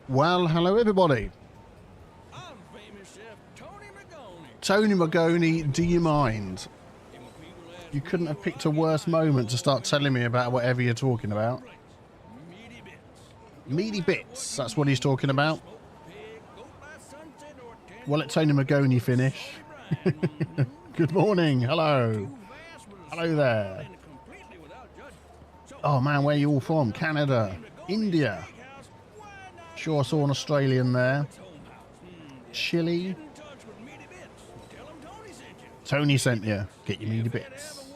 Well, hello everybody. I'm famous chef Tony Magoni. Tony Magoni, do you mind? You couldn't have picked a worse moment to start telling me about whatever you're talking about. Meaty bits. Meaty bits, that's what he's talking about. Well, let Tony Magoni finish. Good morning, hello. Hello there. Oh man, where are you all from? Canada, India. Sure, I saw an Australian there. Chile. Tony sent you. Get your meaty bits.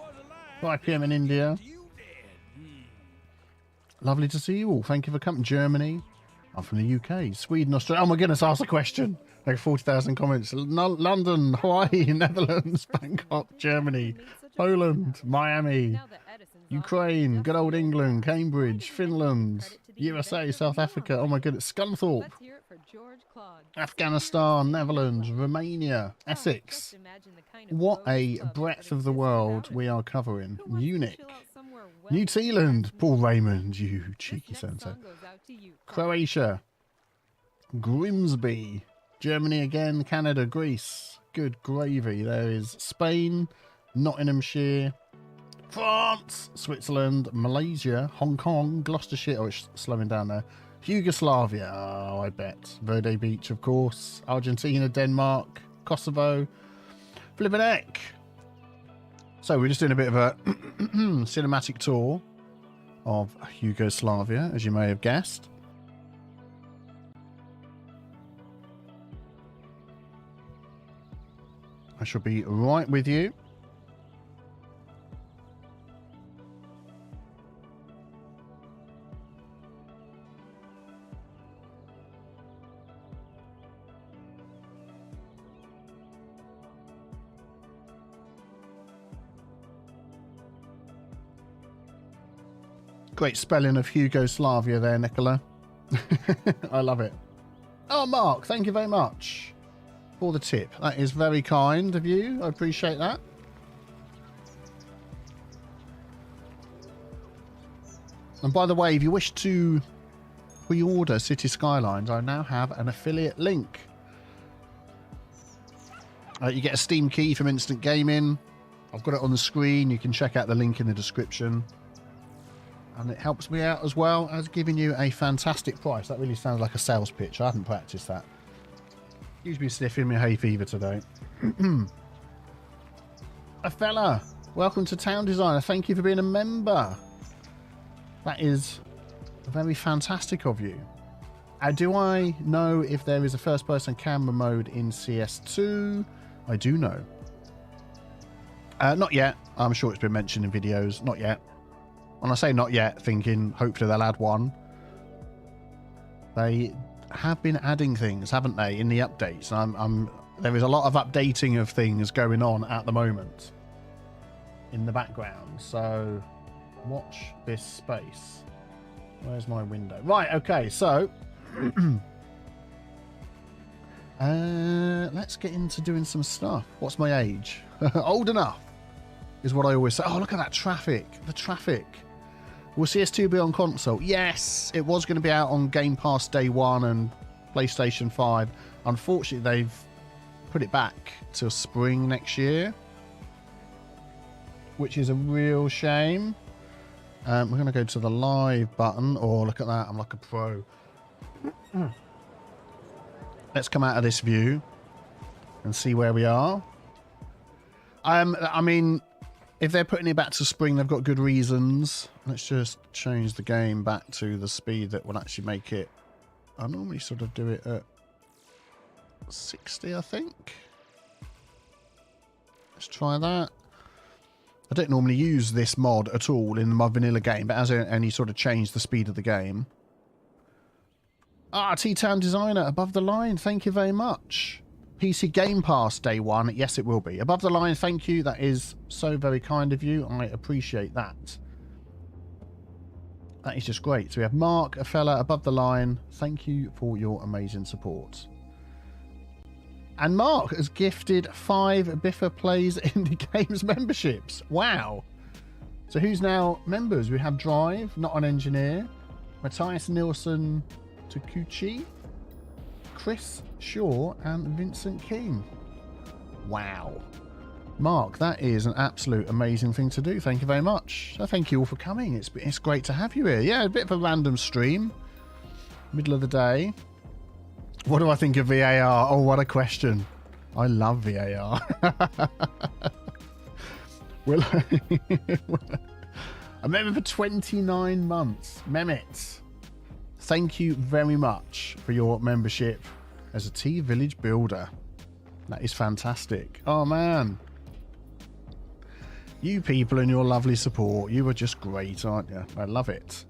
5 PM in India. Lovely to see you all. Thank you for coming. Germany. I'm from the UK. Sweden, Australia. Oh my goodness, ask a question. Like 40,000 comments. London, Hawaii, Netherlands, Bangkok, Germany, Poland, Miami, Ukraine, good old England, Cambridge, Finland, USA, South Africa. Oh my goodness, Scunthorpe, Afghanistan, Netherlands, Romania, Essex. What a breadth of the world we are covering. Munich, New Zealand, Paul Raymond, you cheeky Santa. Croatia, Grimsby, Germany again, Canada, Greece. Good gravy. There is Spain, Nottinghamshire, France, Switzerland, Malaysia, Hong Kong, Gloucestershire. Oh, it's slowing down there. Hugoslavia. Oh, I bet. Verde Beach, of course. Argentina, Denmark, Kosovo, Flippin' So we're just doing a bit of a cinematic tour of Hugoslavia, as you may have guessed. I shall be right with you. Great spelling of Hugoslavia there, Nicola. I love it. Oh, Mark, thank you very much for the tip. That is very kind of you. I appreciate that. And by the way, if you wish to pre-order Cities Skylines, I now have an affiliate link. You get a Steam key from Instant Gaming. I've got it on the screen. You can check out the link in the description. And it helps me out as well as giving you a fantastic price. That really sounds like a sales pitch. I haven't practiced that. Excuse me sniffing my hay fever today. A fella, welcome to Town Designer. Thank you for being a member. That is very fantastic of you. Do I know if there is a first-person camera mode in CS2? I do know. Not yet. I'm sure it's been mentioned in videos. Not yet. When I say not yet, thinking hopefully they'll add one. They have been adding things, haven't they, in the updates? There is a lot of updating of things going on at the moment in the background. So watch this space. Where's my window? Right, okay, so let's get into doing some stuff. What's my age? Old enough is what I always say. Oh, look at that traffic. The traffic. Will CS2 be on console? Yes, it was going to be out on Game Pass Day 1 and PlayStation 5. Unfortunately, they've put it back till spring next year, which is a real shame. We're going to go to the live button. Oh, look at that. I'm like a pro. Let's come out of this view and see where we are. I mean, if they're putting it back to spring, they've got good reasons. Let's just change the game back to the speed that will actually make it. I normally sort of do it at 60, I think. Let's try that. I don't normally use this mod at all in my vanilla game, but as any sort of changed the speed of the game. Ah, T-Town Designer, above the line. Thank you very much. PC Game Pass Day 1. Yes, it will be. Above the line, thank you. That is so very kind of you. I appreciate that. That is just great. So we have Mark, a fella, above the line. Thank you for your amazing support. And Mark has gifted 5 Biffa Plays Indie Games memberships. Wow. So who's now members? We have Drive, not an engineer. Matthias Nilsson Takuchi, Chris Shaw, and Vincent King. Wow. Mark, that is an absolute amazing thing to do. Thank you very much. So thank you all for coming. It's great to have you here. Yeah, a bit of a random stream. Middle of the day. What do I think of VAR? Oh, what a question. I love VAR. Will I member for 29 months. Mehmet, thank you very much for your membership as a T Village builder. That is fantastic. Oh, man. You people and your lovely support. You are just great, aren't you? I love it.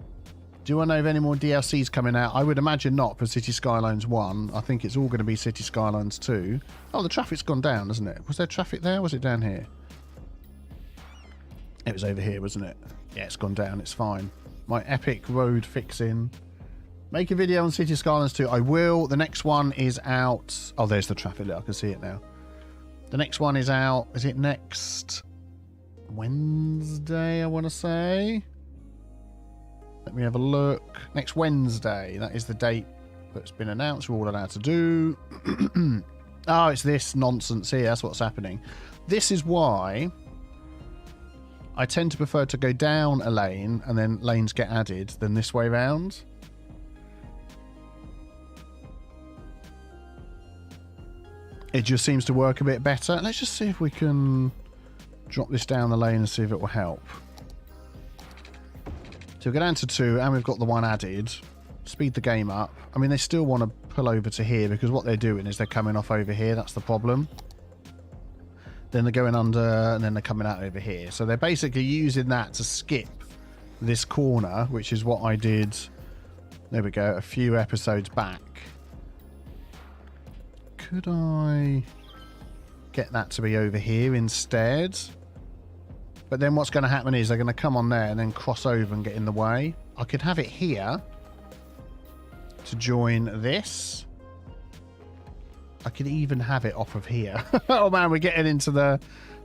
Do I know of any more DLCs coming out? I would imagine not for City Skylines 1. I think it's all going to be City Skylines 2. Oh, the traffic's gone down, hasn't it? Was there traffic there? Was it down here? It was over here, wasn't it? Yeah, it's gone down. It's fine. My epic road fixing. Make a video on City Skylines 2. I will. The next one is out. Oh, there's the traffic. Look, I can see it now. The next one is out. Is it next Wednesday, I want to say? Let me have a look. Next Wednesday. That is the date that's been announced. We're all allowed to do. Oh, it's this nonsense here. That's what's happening. This is why I tend to prefer to go down a lane and then lanes get added than this way round. It just seems to work a bit better. Let's just see if we can drop this down the lane and see if it will help. So we'll go down to 2 and we've got the 1 added. Speed the game up. I mean, they still want to pull over to here because what they're doing is they're coming off over here. That's the problem. Then they're going under and then they're coming out over here. So they're basically using that to skip this corner, which is what I did, there we go, a few episodes back. Could I get that to be over here instead? But then what's going to happen is they're going to come on there and then cross over and get in the way. I could have it here to join this. I could even have it off of here. Oh man, we're getting into the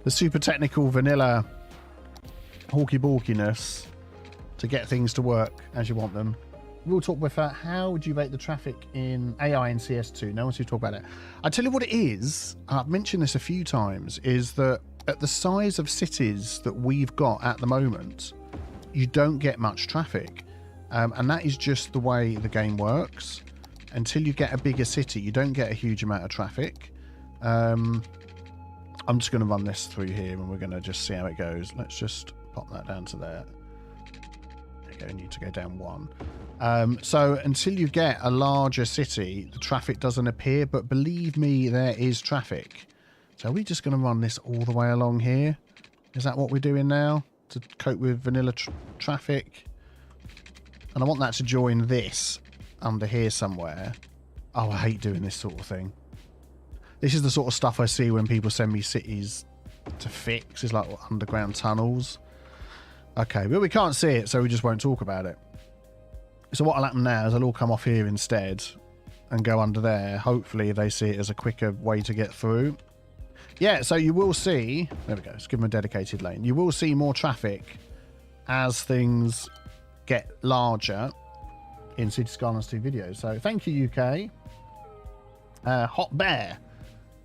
super technical vanilla hawky-balkiness to get things to work as you want them. We'll talk with how would you rate the traffic in AI in CS2? No one's who talk about it. I tell you what it is, I've mentioned this a few times, is that at the size of cities that we've got at the moment, you don't get much traffic. And that is just the way the game works. Until you get a bigger city, you don't get a huge amount of traffic. I'm just going to run this through here and we're going to just see how it goes. Let's just pop that down to there. There you go, need to go down 1. So until you get a larger city, the traffic doesn't appear, but believe me, there is traffic. So are we just going to run this all the way along here? Is that what we're doing now to cope with vanilla traffic? And I want that to join this under here somewhere. Oh, I hate doing this sort of thing. This is the sort of stuff I see when people send me cities to fix. It's like underground tunnels. Okay, but we can't see it, so we just won't talk about it. So what will happen now is I'll all come off here instead and go under there. Hopefully they see it as a quicker way to get through. Yeah, so you will see... There we go. Let's give them a dedicated lane. You will see more traffic as things get larger in Cities Skylines 2 videos. So thank you, UK. Hot Bear.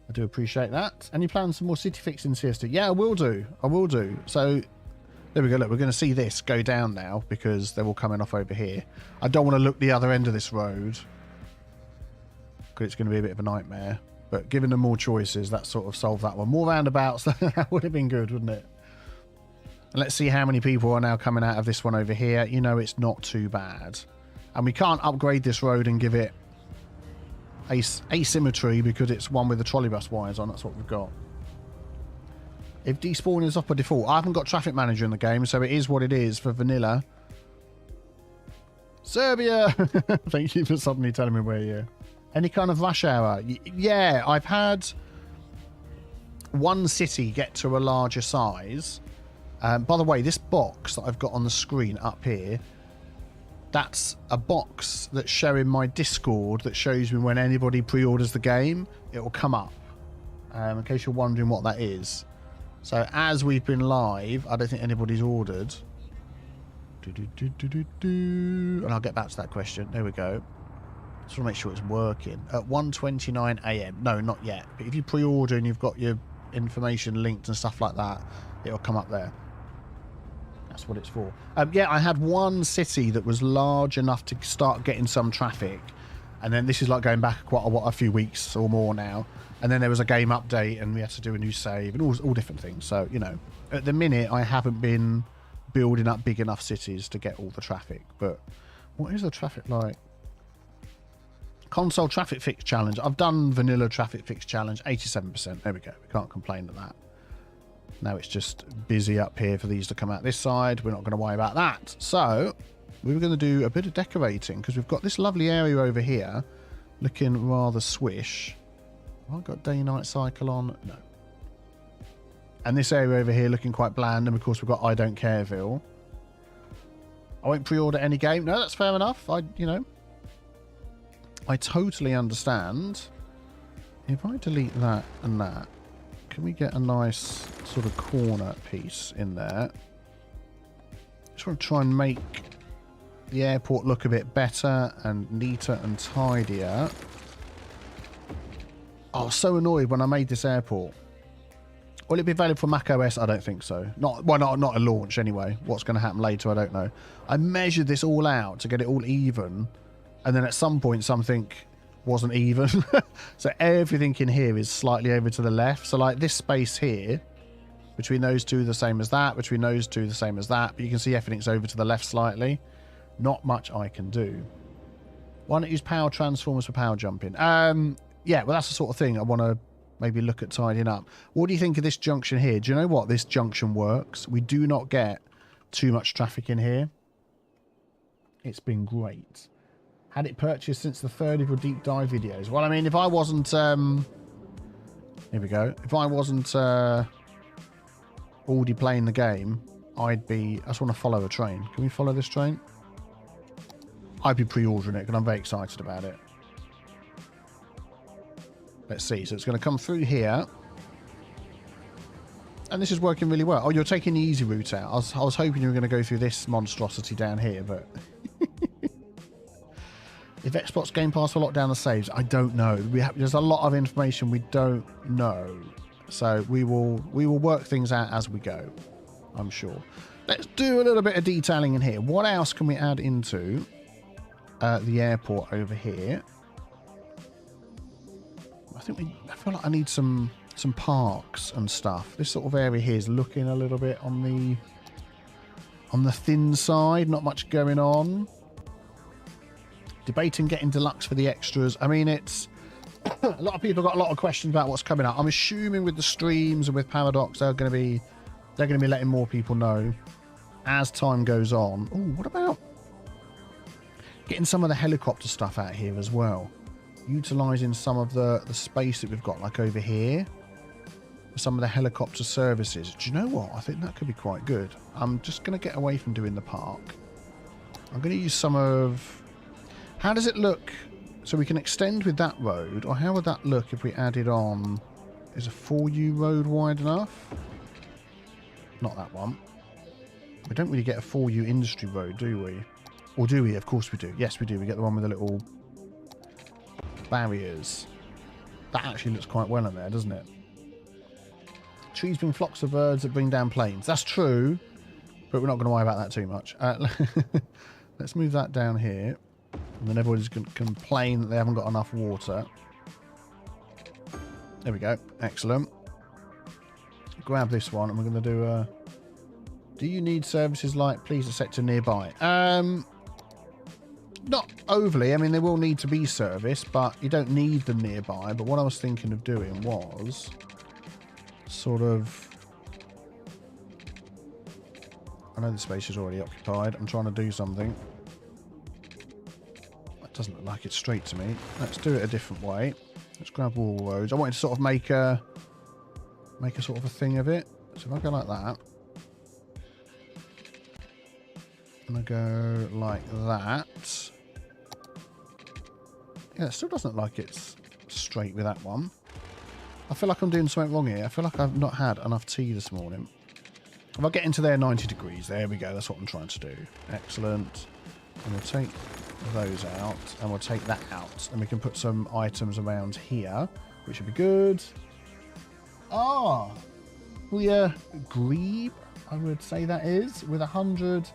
I do appreciate that. Any plans for more city fix in CS2? Yeah, I will do. I will do. So there we go. Look, we're going to see this go down now because they're all coming off over here. I don't want to look the other end of this road because it's going to be a bit of a nightmare. But giving them more choices, that sort of solved that one. More roundabouts, that would have been good, wouldn't it? And let's see how many people are now coming out of this one over here. You know, it's not too bad. And we can't upgrade this road and give it asymmetry because it's one with the trolleybus wires on. That's what we've got. If despawn is off by default, I haven't got traffic manager in the game, so it is what it is for vanilla. Serbia! Thank you for suddenly telling me where you're. Any kind of rush hour? Yeah, I've had one city get to a larger size. By the way, this box that I've got on the screen up here, that's a box that's showing my Discord that shows me when anybody pre-orders the game. It will come up, in case you're wondering what that is. So as we've been live, I don't think anybody's ordered. And I'll get back to that question. There we go. Just want to make sure it's working. At 1:29 AM. No, not yet. But if you pre-order and you've got your information linked and stuff like that, it'll come up there. That's what it's for. Yeah, I had one city that was large enough to start getting some traffic. And then this is like going back a few weeks or more now. And then there was a game update and we had to do a new save and all different things. So, you know, at the minute, I haven't been building up big enough cities to get all the traffic. But what is the traffic like? Console traffic fix challenge. I've done vanilla traffic fix challenge, 87%. There we go. We can't complain at that. Now it's just busy up here for these to come out this side. We're not going to worry about that. So we were going to do a bit of decorating because we've got this lovely area over here looking rather swish. Have I got day-night cycle on? No. And this area over here looking quite bland. And of course we've got I Don't Careville. I won't pre-order any game. No, that's fair enough. I totally understand. If I delete that and that, can we get a nice sort of corner piece in there? Just want to try and make the airport look a bit better and neater and tidier. Oh, so annoyed when I made this airport. Will it be valid for Mac OS? I don't think so. Not a launch anyway. What's going to happen later, I don't know. I measured this all out to get it all even, and then at some point something wasn't even. So everything in here is slightly over to the left. So like this space here, between those two the same as that, between those two the same as that, but you can see everything's over to the left slightly. Not much I can do. Why not use power transformers for power jumping? Yeah, well that's the sort of thing I want to maybe look at tidying up. What do you think of this junction here? Do you know what? This junction works. We do not get too much traffic in here. It's been great. Had it purchased since the third of your deep dive videos. Well, I mean, if I wasn't... here we go. If I wasn't already playing the game, I'd be... I just want to follow a train. Can we follow this train? I'd be pre-ordering it because I'm very excited about it. Let's see. So it's going to come through here. And this is working really well. Oh, you're taking the easy route out. I was hoping you were going to go through this monstrosity down here, but... If Xbox Game Pass will lock down the saves, I don't know. There's a lot of information we don't know. So we will work things out as we go, I'm sure. Let's do a little bit of detailing in here. What else can we add into the airport over here? I feel like I need some parks and stuff. This sort of area here is looking a little bit on the thin side. Not much going on. Debating getting deluxe for the extras. I mean, it's a lot of people got a lot of questions about what's coming up. I'm assuming with the streams and with Paradox, they're going to be letting more people know as time goes on. Oh, what about getting some of the helicopter stuff out here as well? Utilising some of the space that we've got, like over here, for some of the helicopter services. Do you know what? I think that could be quite good. I'm just going to get away from doing the park. I'm going to use some of... How does it look? So we can extend with that road, or how would that look if we added on... Is a 4U road wide enough? Not that one. We don't really get a 4U industry road, do we? Or do we? Of course we do. Yes, we do. We get the one with the little barriers. That actually looks quite well in there, doesn't it? Trees bring flocks of birds that bring down planes. That's true, but we're not going to worry about that too much. Let's move that down here. And then everybody's going to complain that they haven't got enough water. There we go. Excellent. Grab this one and we're going to do a... Do you need services like please a sector nearby? Not overly. I mean, they will need to be serviced, but you don't need them nearby. But what I was thinking of doing was sort of... I know the space is already occupied. I'm trying to do something. That doesn't look like it's straight to me. Let's do it a different way. Let's grab all roads. I wanted to sort of make a sort of a thing of it. So if I go like that. And I go like that. Yeah, it still doesn't look like it's straight with that one. I feel like I'm doing something wrong here. I feel like I've not had enough tea this morning. If I get into there 90 degrees, there we go. That's what I'm trying to do. Excellent. And we'll take those out. And we'll take that out. And we can put some items around here, which would be good. Ah! We Grebe, I would say that is, with 100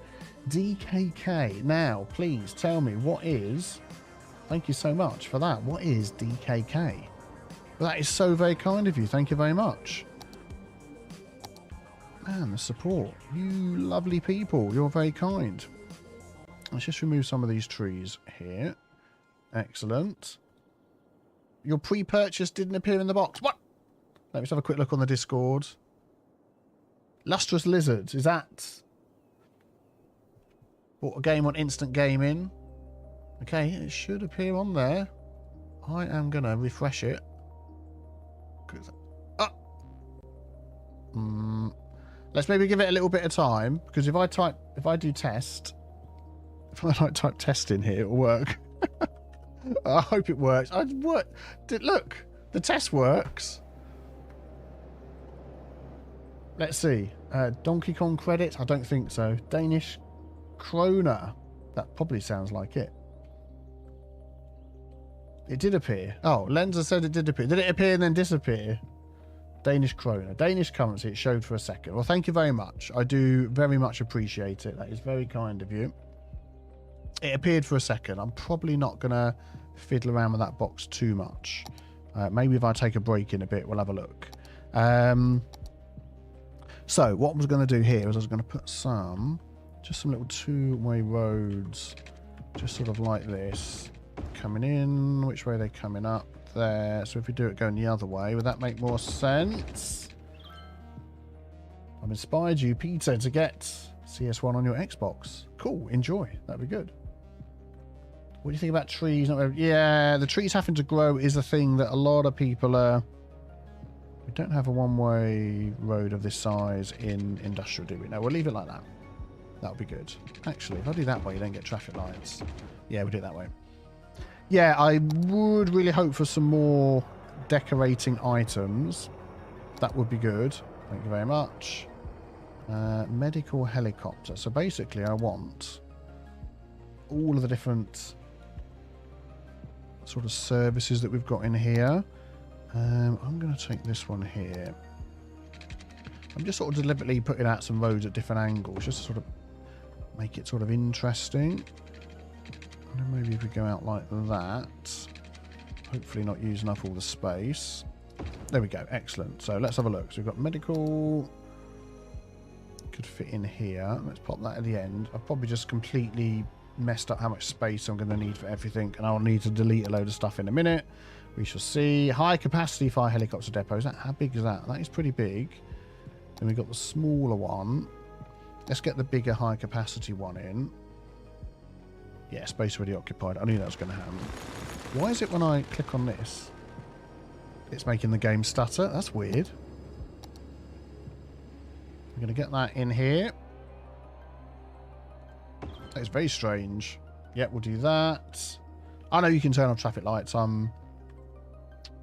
DKK. Now, please tell me what is... Thank you so much for that. What is DKK? Well, that is so very kind of you. Thank you very much. Man, the support. You lovely people. You're very kind. Let's just remove some of these trees here. Excellent. Your pre-purchase didn't appear in the box. What? Let me just have a quick look on the Discord. Lustrous Lizards. Is that... Bought a game on Instant Gaming. Okay, it should appear on there. I am going to refresh it. Let's maybe give it a little bit of time, because if I do test, if I like type test in here, it'll work. I hope it works. Look, the test works. Let's see. Donkey Kong credits? I don't think so. Danish kroner. That probably sounds like it. It did appear. Oh, Lenza said it did appear. Did it appear and then disappear? Danish krona. Danish currency, it showed for a second. Well, thank you very much. I do very much appreciate it. That is very kind of you. It appeared for a second. I'm probably not going to fiddle around with that box too much. Maybe if I take a break in a bit, we'll have a look. So what I was going to do here is I was going to put just some little two-way roads, just sort of like this, coming in. Which way are they coming up? There. So if we do it going the other way, would that make more sense? I've inspired you, Peter, to get CS1 on your Xbox. Cool, enjoy. That'd be good. What do you think about trees? Yeah, the trees having to grow is a thing that a lot of people are... We don't have a one-way road of this size in industrial, do we? No, we'll leave it like that. That'll be good. Actually, if I do that way, you don't get traffic lights. Yeah, we'll do it that way. Yeah, I would really hope for some more decorating items. That would be good. Thank you very much. Medical helicopter. So basically, I want all of the different sort of services that we've got in here. I'm going to take this one here. I'm just sort of deliberately putting out some roads at different angles, just to sort of make it sort of interesting. And then maybe if we go out like that, hopefully not using up all the space. There we go, excellent. So let's have a look. So we've got medical, could fit in here. Let's pop that at the end. I've probably just completely messed up how much space I'm going to need for everything, and I'll need to delete a load of stuff in a minute. We shall see. High capacity fire helicopter depot. How big is that? That is pretty big. Then we've got the smaller one. Let's get the bigger high capacity one in. Yeah, space already occupied. I knew that was going to happen. Why is it when I click on this, it's making the game stutter? That's weird. I'm going to get that in here. That is very strange. Yep, we'll do that. I know you can turn on traffic lights. I'm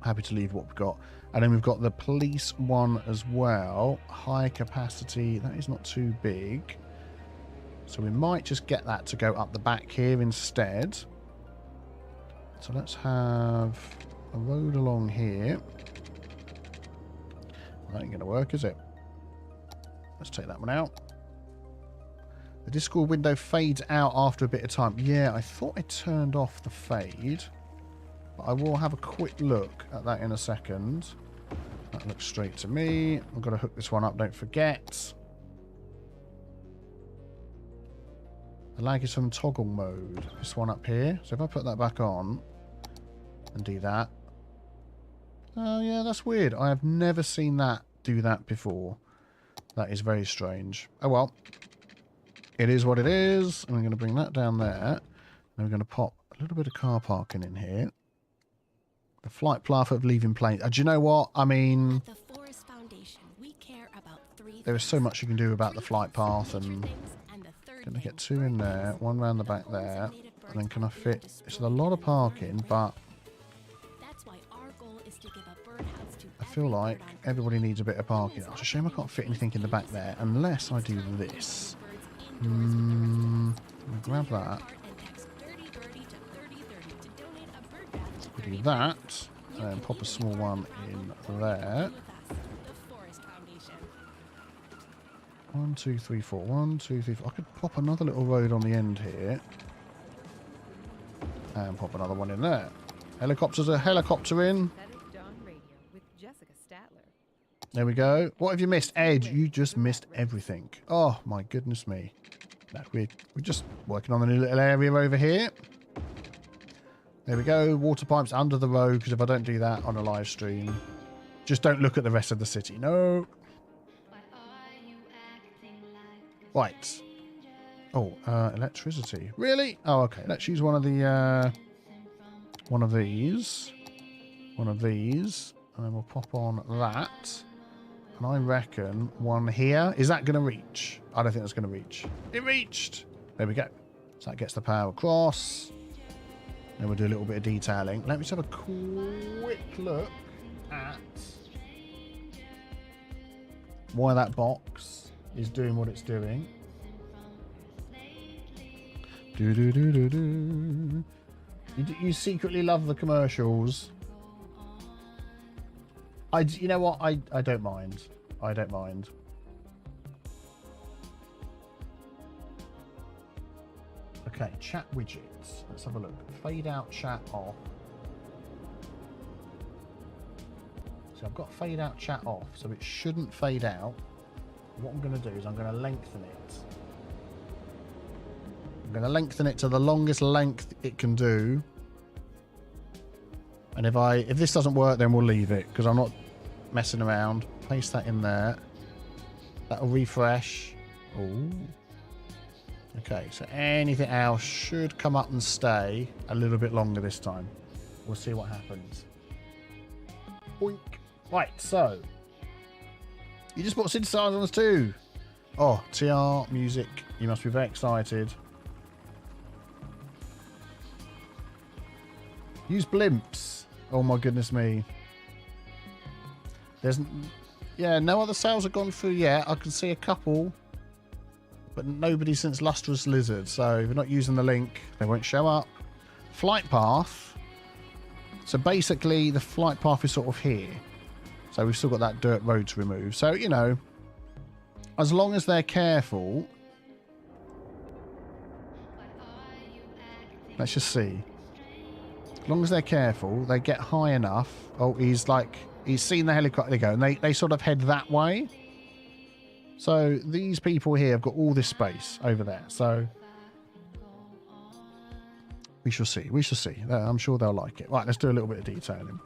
happy to leave what we've got. And then we've got the police one as well. High capacity. That is not too big. So we might just get that to go up the back here instead. So let's have a road along here. That ain't going to work, is it? Let's take that one out. The Discord window fades out after a bit of time. Yeah, I thought I turned off the fade. But I will have a quick look at that in a second. That looks straight to me. I've got to hook this one up, don't forget. The lag is from toggle mode. This one up here. So if I put that back on and do that. Oh, yeah, that's weird. I have never seen that do that before. That is very strange. Oh, well. It is what it is. And I'm going to bring that down there. And we're going to pop a little bit of car parking in here. The flight path of leaving planes. Do you know what? I mean, there is so much you can do about the flight path. And going to get two in there. One round the back there. And then can I fit... It's a lot of parking, but... I feel like everybody needs a bit of parking. It's a shame I can't fit anything in the back there. Unless I do this. Grab that. Do that. And pop a small one in there. 1, 2, 3, 4. 1, 2, 3, 4. I could pop another little road on the end here. And pop another one in there. Helicopters are helicoptering. There we go. What have you missed? Ed, you just missed everything. Oh, my goodness me. No, we're just working on a new little area over here. There we go. Water pipes under the road, because if I don't do that on a live stream, just don't look at the rest of the city. No. Right. Oh, electricity. Really? Oh, okay. Let's use one of the, one of these. One of these. And then we'll pop on that. And I reckon one here. Is that going to reach? I don't think that's going to reach. It reached. There we go. So that gets the power across. Then we'll do a little bit of detailing. Let me just have a quick look at why that box is doing what it's doing. You secretly love the commercials. You know what? I don't mind. I don't mind. Okay, chat widgets. Let's have a look. Fade out, chat off. So I've got fade out, chat off, so it shouldn't fade out. What I'm going to do is I'm going to lengthen it. I'm going to lengthen it to the longest length it can do. And if this doesn't work, then we'll leave it because I'm not messing around. Paste that in there. That'll refresh. Ooh. Okay, so anything else should come up and stay a little bit longer this time. We'll see what happens. Boink. Right, so you just bought Cities Skylines 2. Oh, TR music. You must be very excited. Use blimps. Oh my goodness me. There's, yeah, no other sales have gone through yet. I can see a couple, but nobody since Lustrous Lizard. So if you're not using the link, they won't show up. Flight path. So basically, the flight path is sort of here. So we've still got that dirt road to remove. So, you know, as long as they're careful. Let's just see. As long as they're careful, they get high enough. Oh, he's seen the helicopter. They go, and they sort of head that way. So these people here have got all this space over there. So we shall see. We shall see. I'm sure they'll like it. Right, let's do a little bit of detailing.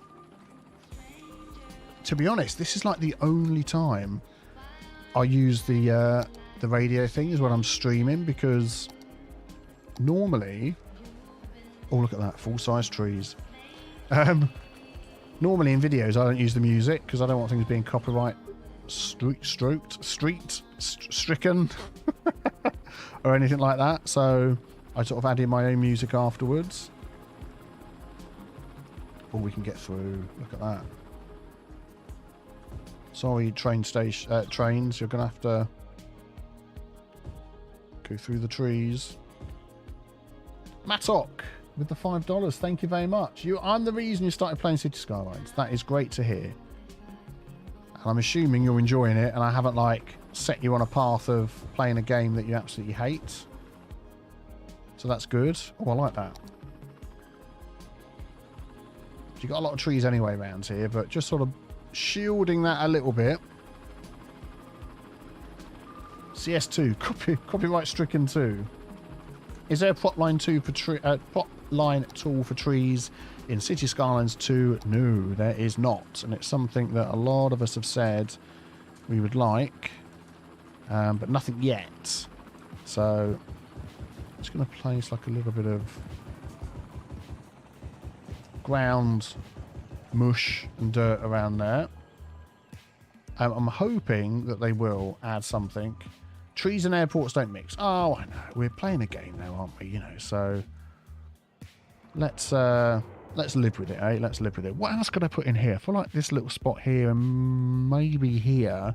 To be honest, this is like the only time I use the radio thing is when I'm streaming, because normally, oh look at that, full-size trees. Normally in videos I don't use the music because I don't want things being copyright stricken or anything like that. So I sort of add in my own music afterwards. Oh, we can get through. Look at that. Sorry, trains. You're going to have to go through the trees. Matok with the $5. Thank you very much. I'm the reason you started playing Cities Skylines. That is great to hear. And I'm assuming you're enjoying it, and I haven't set you on a path of playing a game that you absolutely hate. So that's good. Oh, I like that. You've got a lot of trees anyway around here, but just sort of shielding that a little bit. CS2 copyright stricken 2. Is there a plot line tool for trees in Cities Skylines 2? No, there is not, and it's something that a lot of us have said we would like, but nothing yet. So I'm just going to place a little bit of ground mush and dirt around there. I'm hoping that they will add something. Trees and airports don't mix. Oh, I know. We're playing a game now, aren't we? You know, so let's live with it, eh? Let's live with it. What else could I put in here? I feel like this little spot here and maybe here.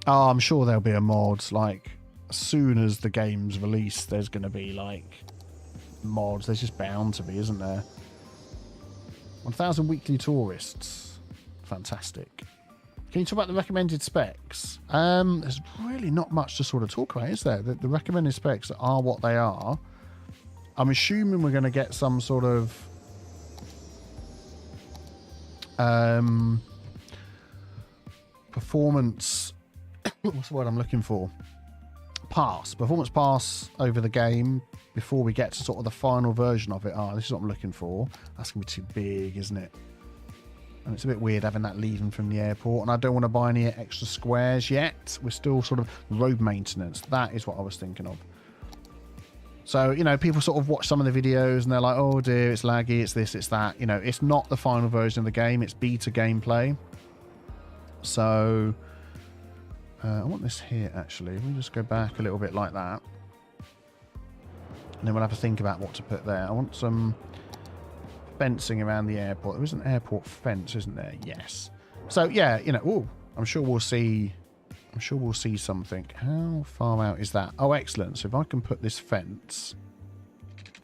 Oh, I'm sure there'll be a mod. As soon as the game's released, there's going to be mods. There's just bound to be, isn't there? 1,000 weekly tourists. Fantastic. Can you talk about the recommended specs? There's really not much to sort of talk about, is there? The recommended specs are what they are. I'm assuming we're going to get some sort of performance. What's the word I'm looking for? Performance pass over the game before we get to sort of the final version of it. This is what I'm looking for. That's going to be too big, isn't it? And it's a bit weird having that leaving from the airport. And I don't want to buy any extra squares yet. We're still sort of road maintenance. That is what I was thinking of. So, you know, people sort of watch some of the videos and they're like, oh dear, it's laggy, it's this, it's that. You know, it's not the final version of the game. It's beta gameplay. So, I want this here, actually. We'll just go back a little bit like that. And then we'll have to think about what to put there. I want some fencing around the airport. There is an airport fence, isn't there? Yes. So yeah, you know, ooh, I'm sure we'll see something. How far out is that? Oh, excellent. So if I can put this fence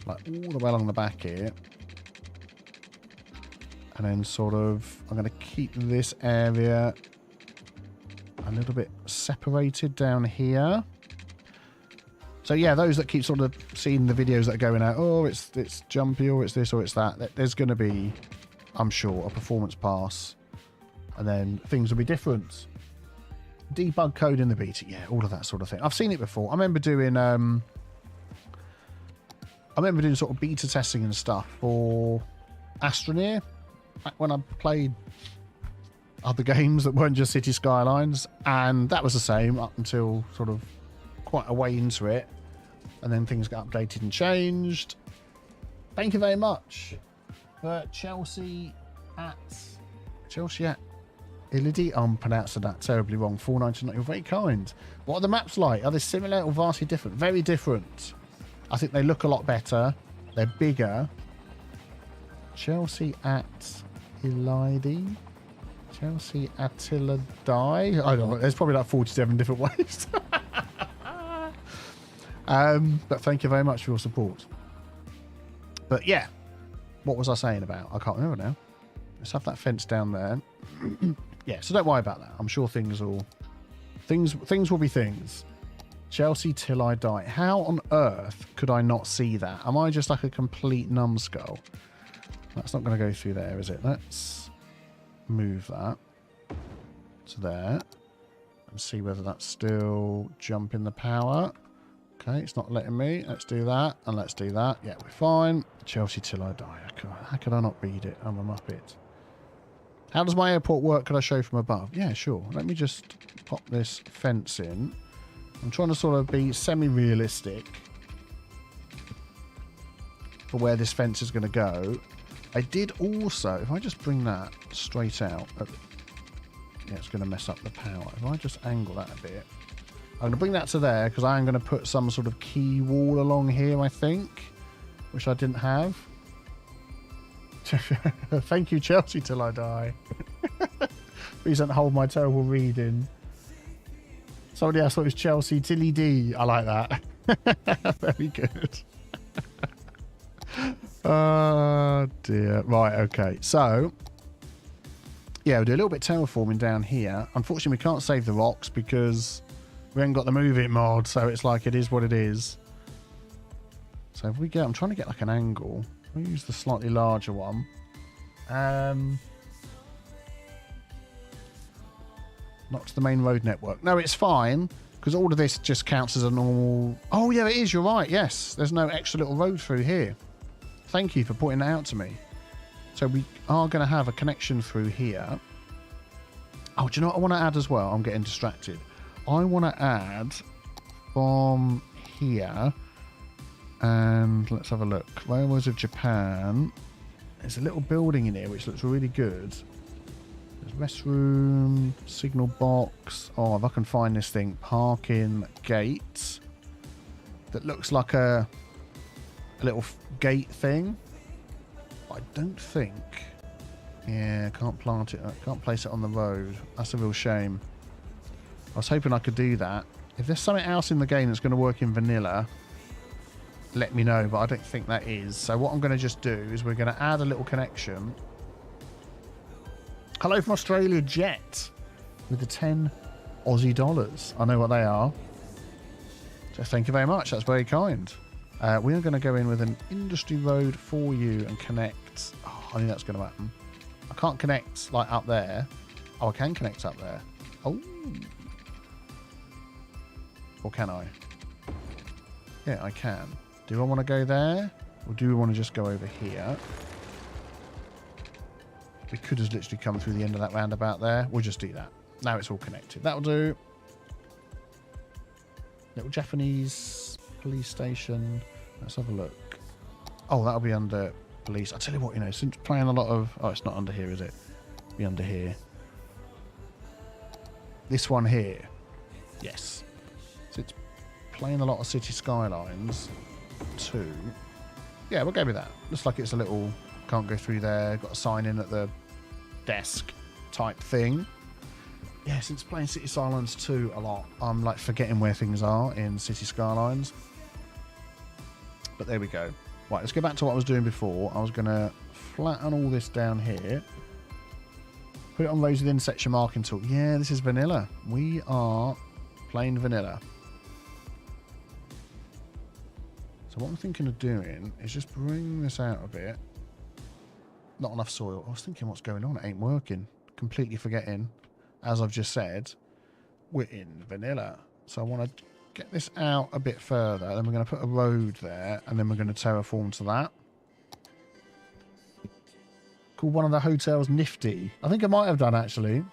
all the way along the back here. And then sort of, I'm going to keep this area a little bit separated down here. So yeah, those that keep sort of seeing the videos that are going out, oh, it's jumpy, or it's this, or it's that, there's going to be, I'm sure, a performance pass. And then things will be different. Debug code in the beta, yeah, all of that sort of thing. I've seen it before. I remember doing sort of beta testing and stuff for Astroneer back when I played other games that weren't just Cities Skylines, and that was the same up until sort of quite a way into it, and then things got updated and changed. Thank you very much for Chelsea at Illidy. I'm pronouncing that terribly wrong. 499. You're very kind. What are the maps like? Are they similar or vastly different? Very different. I think they look a lot better. They're bigger. Chelsea at Illidy. Chelsea at Illidy. I don't know. There's probably like 47 different ways. But thank you very much for your support. But yeah, what was I saying about? I can't remember now. Let's have that fence down there. Yeah, so don't worry about that. I'm sure things will be things. Chelsea till I die. How on earth could I not see that? Am I just like a complete numbskull? That's not going to go through there, is it? Let's move that to there and see whether that's still jumping the power. Okay, it's not letting me. Let's do that, and let's do that. Yeah, we're fine. Chelsea till I die. How could I not read it? I'm a muppet. How does my airport work? Could I show from above? Yeah, sure. Let me just pop this fence in. I'm trying to sort of be semi-realistic for where this fence is going to go. I did also, if I just bring that straight out, yeah, it's going to mess up the power. If I just angle that a bit, I'm going to bring that to there because I'm going to put some sort of key wall along here, I think, which I didn't have. Thank you, Chelsea till I die. Please don't hold my terrible reading. Somebody else thought it was Chelsea Tilly D. I like that. Very good. Oh dear. Right, okay. So yeah, we'll do a little bit of terraforming down here. Unfortunately, we can't save the rocks because we haven't got the move it mod, so it's like it is what it is. So if we get, I'm trying to get like an angle. We'll use the slightly larger one. Not to the main road network. No, it's fine, because all of this just counts as a normal... Oh, yeah, it is. You're right. Yes, there's no extra little road through here. Thank you for pointing that out to me. So we are going to have a connection through here. Oh, do you know what I want to add as well? I'm getting distracted. I want to add from here... And let's have a look. Railways of Japan. There's a little building in here which looks really good. There's restroom, signal box. Oh, if I can find this thing. Parking gate. That looks like a little gate thing. I don't think. Yeah, can't plant it. Can't place it on the road. That's a real shame. I was hoping I could do that. If there's something else in the game that's going to work in vanilla, let me know, but I don't think that is. So what I'm going to just do is we're going to add a little connection. Hello from Australia, Jet, with the 10 Aussie dollars. I know what they are. So thank you very much. That's very kind. We are going to go in with an industry road for you and connect. Oh, I think that's going to happen. I can't connect like up there. Oh, I can connect up there. Oh. Or can I? Yeah, I can. Do I want to go there? Or do we want to just go over here? We could just literally come through the end of that roundabout there. We'll just do that. Now it's all connected. That'll do. Little Japanese police station. Let's have a look. Oh, that'll be under police. I'll tell you what, you know, since playing a lot of... Oh, it's not under here, is it? It'll be under here. This one here. Yes. So it's playing a lot of Cities Skylines... 2. Yeah, we'll go with that. Looks like it's a little can't go through there, got a sign in at the desk type thing. Yeah, since playing Cities Skylines 2 a lot, I'm like forgetting where things are in Cities Skylines. But there we go. Right, let's go back to what I was doing before. I was going to flatten all this down here. Put it on rows within section marking tool. Yeah, this is vanilla. We are plain vanilla. So what I'm thinking of doing is just bring this out a bit. Not enough soil. I was thinking what's going on. It ain't working. Completely forgetting, as I've just said, we're in vanilla. So I want to get this out a bit further. Then we're going to put a road there. And then we're going to terraform to that. Call one of the hotels Nifty. I think I might have done, actually.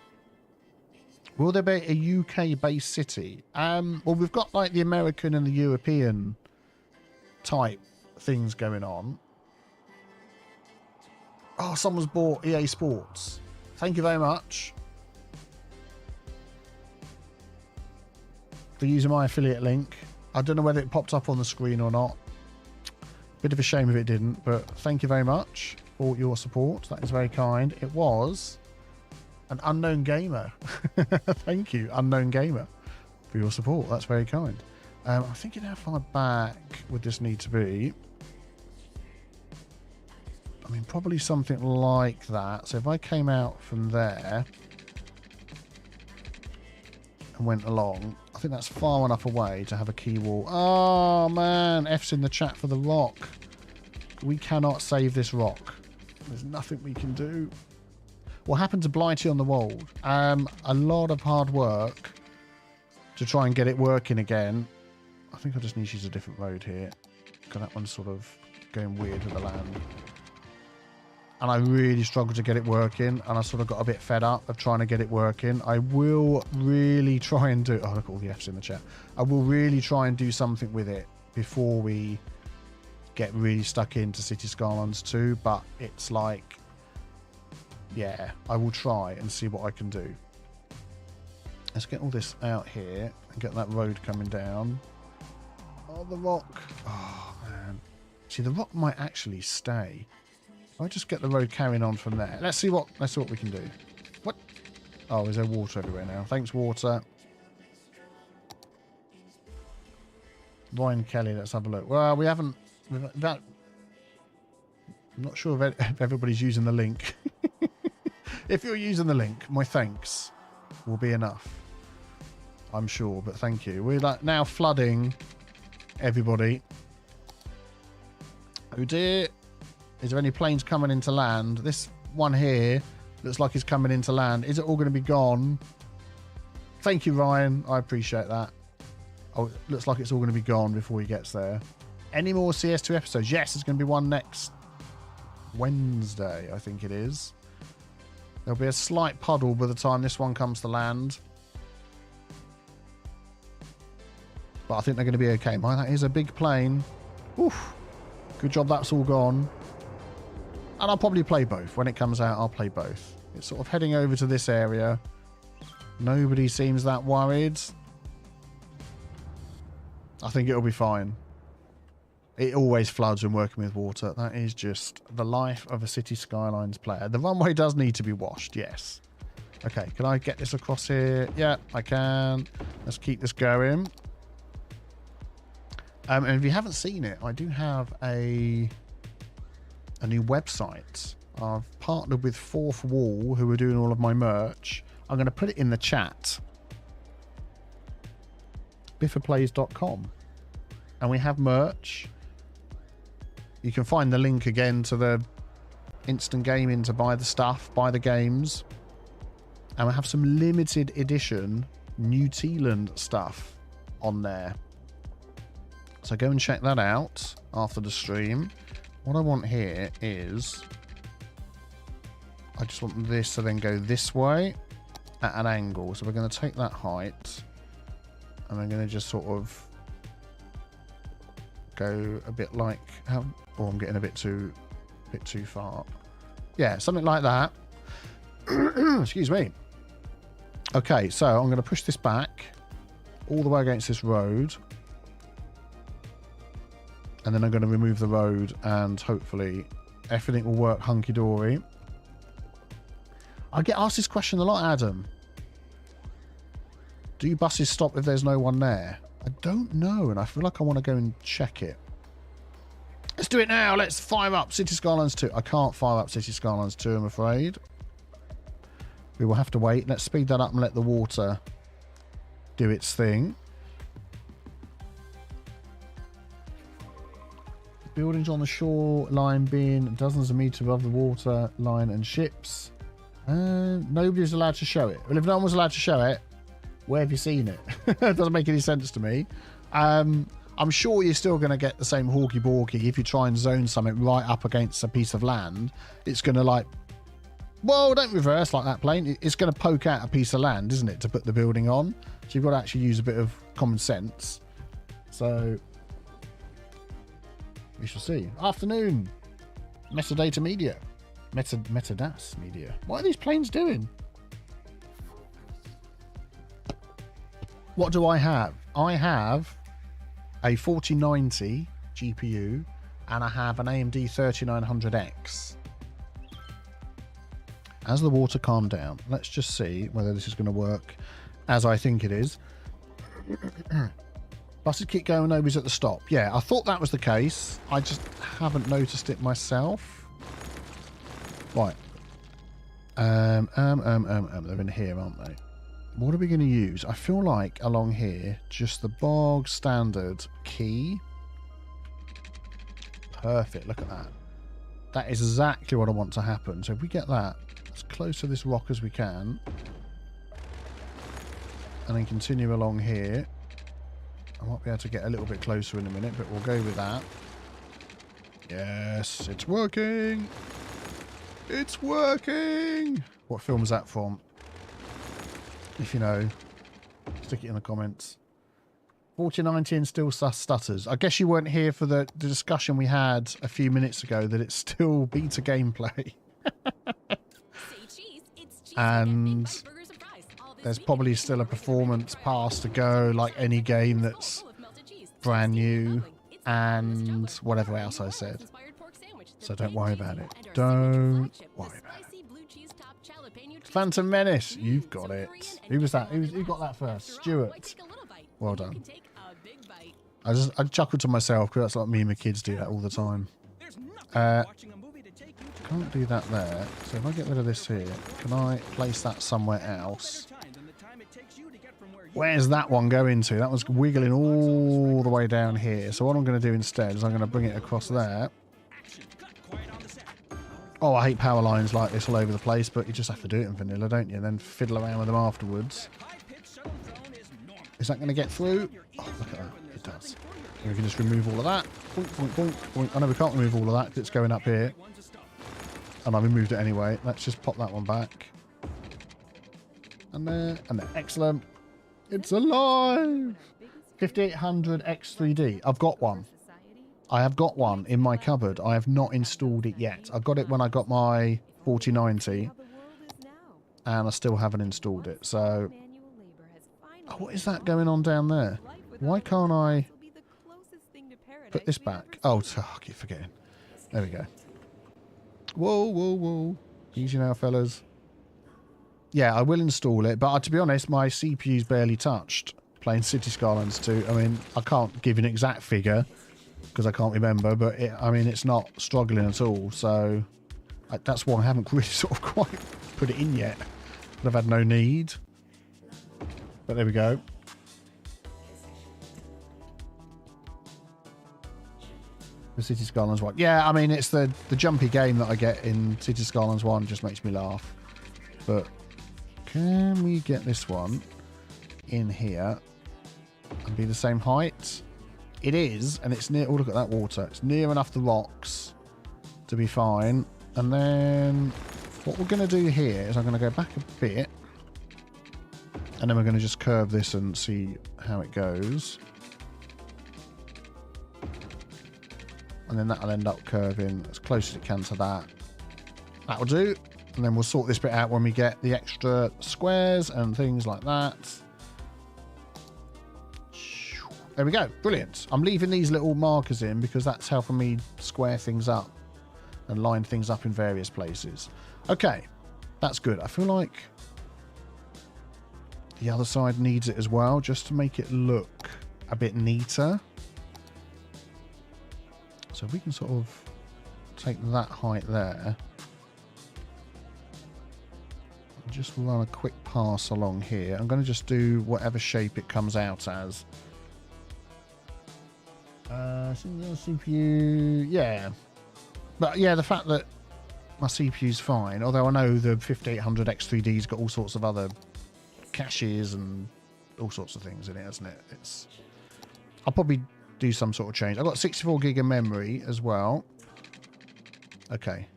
Will there be a UK-based city? Well, we've got like the American and the European type things going on. Oh, someone's bought EA Sports. Thank you very much for using my affiliate link. I don't know whether it popped up on the screen or not. Bit of a shame if it didn't, but thank you very much for your support. That is very kind. It was an unknown gamer. Thank you, unknown gamer, for your support. That's very kind. I'm thinking how far back would this need to be? I mean, probably something like that. So if I came out from there and went along, I think that's far enough away to have a key wall. Oh, man. F's in the chat for the rock. We cannot save this rock. There's nothing we can do. What happened to Blightea-on-the-Wold? A lot of hard work to try and get it working again. I think I just need to use a different road here, because that one's sort of going weird with the land. And I really struggled to get it working, and I sort of got a bit fed up of trying to get it working. I will really try and do... Oh, look at all the F's in the chat. I will really try and do something with it before we get really stuck into Cities Skylines 2, but it's like... Yeah, I will try and see what I can do. Let's get all this out here and get that road coming down. Oh, the rock. Oh, man. See, the rock might actually stay. I'll just get the road carrying on from there. Let's see what we can do. What? Oh, is there water everywhere now? Thanks, water. Ryan Kelly, let's have a look. Well, we haven't... I'm not sure if everybody's using the link. If you're using the link, my thanks will be enough. I'm sure, but thank you. We're like now flooding everybody. Oh dear. Is there any planes coming into land? This one here looks like it's coming into land. Is it all going to be gone? Thank you, Ryan. I appreciate that. Oh, it looks like it's all going to be gone before he gets there. Any more CS2 episodes? Yes, there's going to be one next Wednesday, I think it is. There'll be a slight puddle by the time this one comes to land. But I think they're going to be okay. My, that is a big plane. Oof. Good job that's all gone. And I'll probably play both. When it comes out, I'll play both. It's sort of heading over to this area. Nobody seems that worried. I think it'll be fine. It always floods when working with water. That is just the life of a Cities Skylines player. The runway does need to be washed, yes. Okay, can I get this across here? Yeah, I can. Let's keep this going. And if you haven't seen it, I do have a new website. I've partnered with Fourth Wall, who are doing all of my merch. I'm going to put it in the chat. biffaplays.com. And we have merch. You can find the link again to the instant gaming to buy the stuff, buy the games. And we have some limited edition New Zealand stuff on there. So go and check that out after the stream. What I want here is... I just want this to then go this way at an angle. So we're going to take that height and we're going to just sort of go a bit like... Oh, I'm getting a bit too far. Yeah, something like that. Excuse me. Okay, so I'm going to push this back all the way against this road. And then I'm going to remove the road and hopefully everything will work hunky-dory. I get asked this question a lot, Adam. Do buses stop if there's no one there? I don't know, and I feel like I want to go and check it. let's do it now. Let's fire up City Skylines 2. I can't fire up City Skylines 2, I'm afraid. We will have to wait. Let's speed that up and let the water do its thing. Buildings on the shoreline being dozens of meters above the water line and ships. Nobody's allowed to show it. Well, if no one was allowed to show it, where have you seen it? It doesn't make any sense to me. I'm sure you're still going to get the same hawky-balky if you try and zone something right up against a piece of land. It's going to like... Well, don't reverse like that plane. It's going to poke out a piece of land, isn't it, to put the building on? So you've got to actually use a bit of common sense. So... we shall see. Afternoon. Metadata media. Metadas media. What are these planes doing? What do I have? I have a 4090 GPU and I have an AMD 3900X. As the water calmed down, let's just see whether this is going to work as I think it is. Buses keep going, nobody's at the stop. Yeah, I thought that was the case. I just haven't noticed it myself. Right. They're in here, aren't they? What are we going to use? I feel like along here, just the bog standard key. Perfect, look at that. That is exactly what I want to happen. So if we get that as close to this rock as we can, and then continue along here. I might be able to get a little bit closer in a minute, but we'll go with that. Yes, it's working. It's working. What film is that from? If you know, stick it in the comments. 4019 still stutters. I guess you weren't here for the discussion we had a few minutes ago that it's still beta gameplay. And there's probably still a performance pass to go, like any game that's brand new and whatever else I said. So don't worry about it. Don't worry about it. Phantom Menace, you've got it. Who was that? Who got that first? Stuart. Well done. I chuckled to myself because that's like me and my kids do that all the time. Can't do that there. So if I get rid of this here, can I place that somewhere else? Where's that one going to? That one's wiggling all the way down here. So what I'm going to do instead is I'm going to bring it across there. Oh, I hate power lines like this all over the place, but you just have to do it in vanilla, don't you? And then fiddle around with them afterwards. Is that going to get through? Oh, look at that. It does. And we can just remove all of that. Boink, boink, boink, boink. I know we can't remove all of that because it's going up here. And I removed it anyway. Let's just pop that one back. And there. And there. Excellent. It's alive. 5800 X3D. I've got one. I have got one in my cupboard. I have not installed it yet. I got it when I got my 4090. And I still haven't installed it. So... oh, what is that going on down there? Why can't I put this back? Oh, I keep forgetting. There we go. Whoa, whoa, whoa. Easy now, fellas. Yeah, I will install it. But to be honest, my CPU's barely touched playing Cities Skylines 2. I mean, I can't give an exact figure because I can't remember. But, I mean, it's not struggling at all. So that's why I haven't really sort of quite put it in yet. But I've had no need. But there we go. The Cities Skylines 1. Yeah, I mean, it's the jumpy game that I get in Cities Skylines 1 just makes me laugh. But can we get this one in here and be the same height? It is, and it's near... oh, look at that water. It's near enough the rocks to be fine. And then what we're going to do here is I'm going to go back a bit. And then we're going to just curve this and see how it goes. And then that'll end up curving as close as it can to that. That'll do. And then we'll sort this bit out when we get the extra squares and things like that. There we go. Brilliant. I'm leaving these little markers in because that's helping me square things up and line things up in various places. Okay. That's good. I feel like the other side needs it as well, just to make it look a bit neater. So we can sort of take that height there. Just run a quick pass along here. I'm going to just do whatever shape it comes out as. CPU, yeah. But yeah, the fact that my CPU's fine, although I know the 5800 X3D's got all sorts of other caches and all sorts of things in it, hasn't it? I'll probably do some sort of change. I've got 64 gig of memory as well. Okay.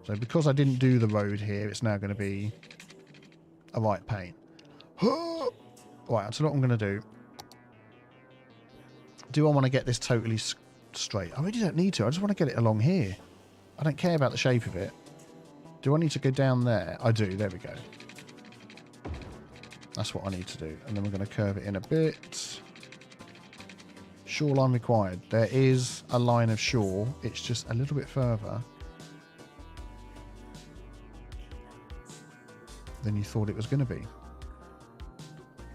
So because I didn't do the road here, it's now going to be a right pain. Right, so what I'm going to do. Do I want to get this totally straight? I really don't need to. I just want to get it along here. I don't care about the shape of it. Do I need to go down there? I do. There we go. That's what I need to do. And then we're going to curve it in a bit. Shoreline required. There is a line of shore. It's just a little bit further than you thought it was going to be.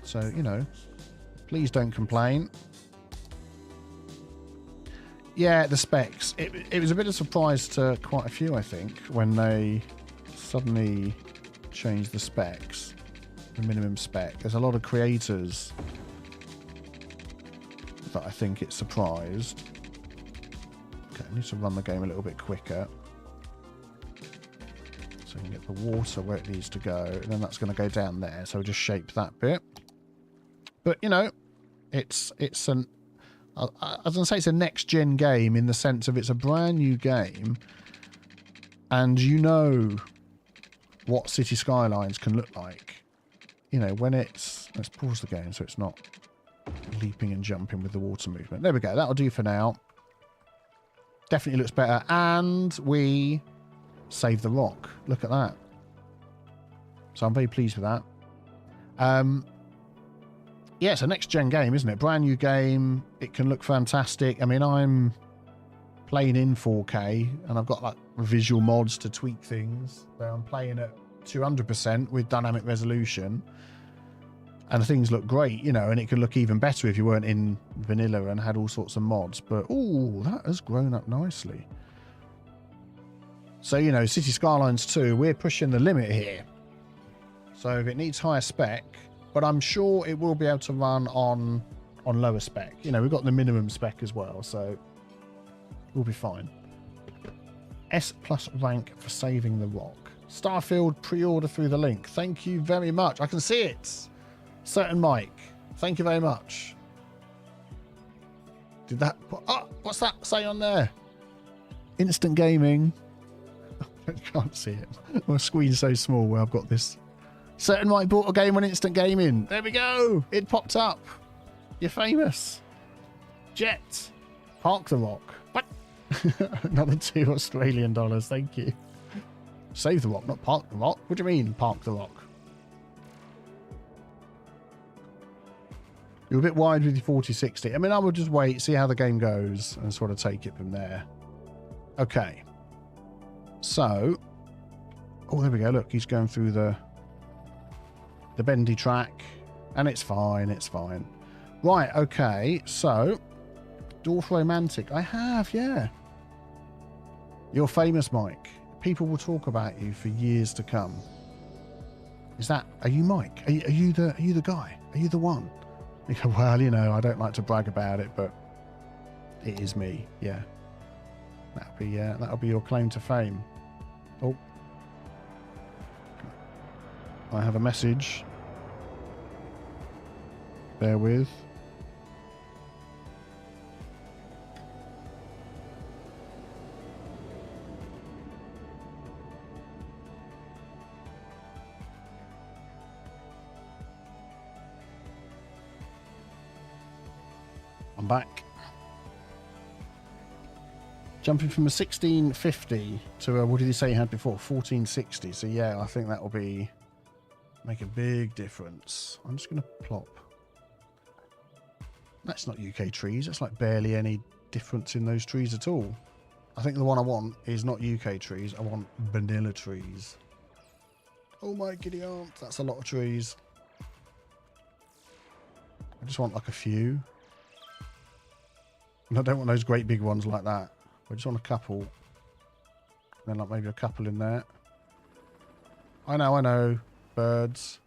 So, you know, please don't complain. Yeah, the specs. It was a bit of a surprise to quite a few, I think, when they suddenly changed the specs, the minimum spec. There's a lot of creators that I think it surprised. Okay, I need to run the game a little bit quicker. So we can get the water where it needs to go, and then that's going to go down there. So we'll just shape that bit. But, you know, it's an... I was going to say it's a next-gen game in the sense of it's a brand new game, and you know what City Skylines can look like. You know, when it's... Let's pause the game so it's not leaping and jumping with the water movement. There we go. That'll do for now. Definitely looks better. And we save the rock. Look at that. So I'm very pleased with that. Yeah, it's a next-gen game, isn't it? Brand new game. It can look fantastic. I mean, I'm playing in 4K, and I've got like visual mods to tweak things. So I'm playing at 200% with dynamic resolution, and things look great, you know, and it could look even better if you weren't in vanilla and had all sorts of mods. But, oh, that has grown up nicely. So, you know, City Skylines 2, we're pushing the limit here. So if it needs higher spec... But I'm sure it will be able to run on lower spec. You know, we've got the minimum spec as well, so we'll be fine. S+ rank for saving the rock. Starfield pre-order through the link. Thank you very much. I can see it. Certain Mike. Thank you very much. Did that... Oh, what's that say on there? Instant gaming. I can't see it. My screen's so small where I've got this... Certain Mike bought a game on Instant Gaming. There we go. It popped up. You're famous. Jet. Park the Rock. What? Another $2 Australian. Thank you. Save the Rock, not Park the Rock. What do you mean, Park the Rock? You're a bit wide with your 4060. I mean, I would just wait, see how the game goes, and sort of take it from there. Okay. So. Oh, there we go. Look, he's going through the bendy track, and it's fine, it's fine. Right, okay, so Dwarf Romantic, I have, yeah. You're famous, Mike. People will talk about you for years to come. Is that, are you Mike? Are you the guy? Are you the one? You go, well, you know, I don't like to brag about it, but it is me, yeah. That'll be your claim to fame. Oh. I have a message. Bear with. I'm back. Jumping from a 1650 to a, what did he say he had before? 1460. So yeah, I think that will make a big difference. I'm just going to plop. That's not UK trees. That's like barely any difference in those trees at all. I think the one I want is not UK trees. I want vanilla trees. Oh my giddy aunt. That's a lot of trees. I just want like a few. And I don't want those great big ones like that. I just want a couple. Then like maybe a couple in there. I know. Birds.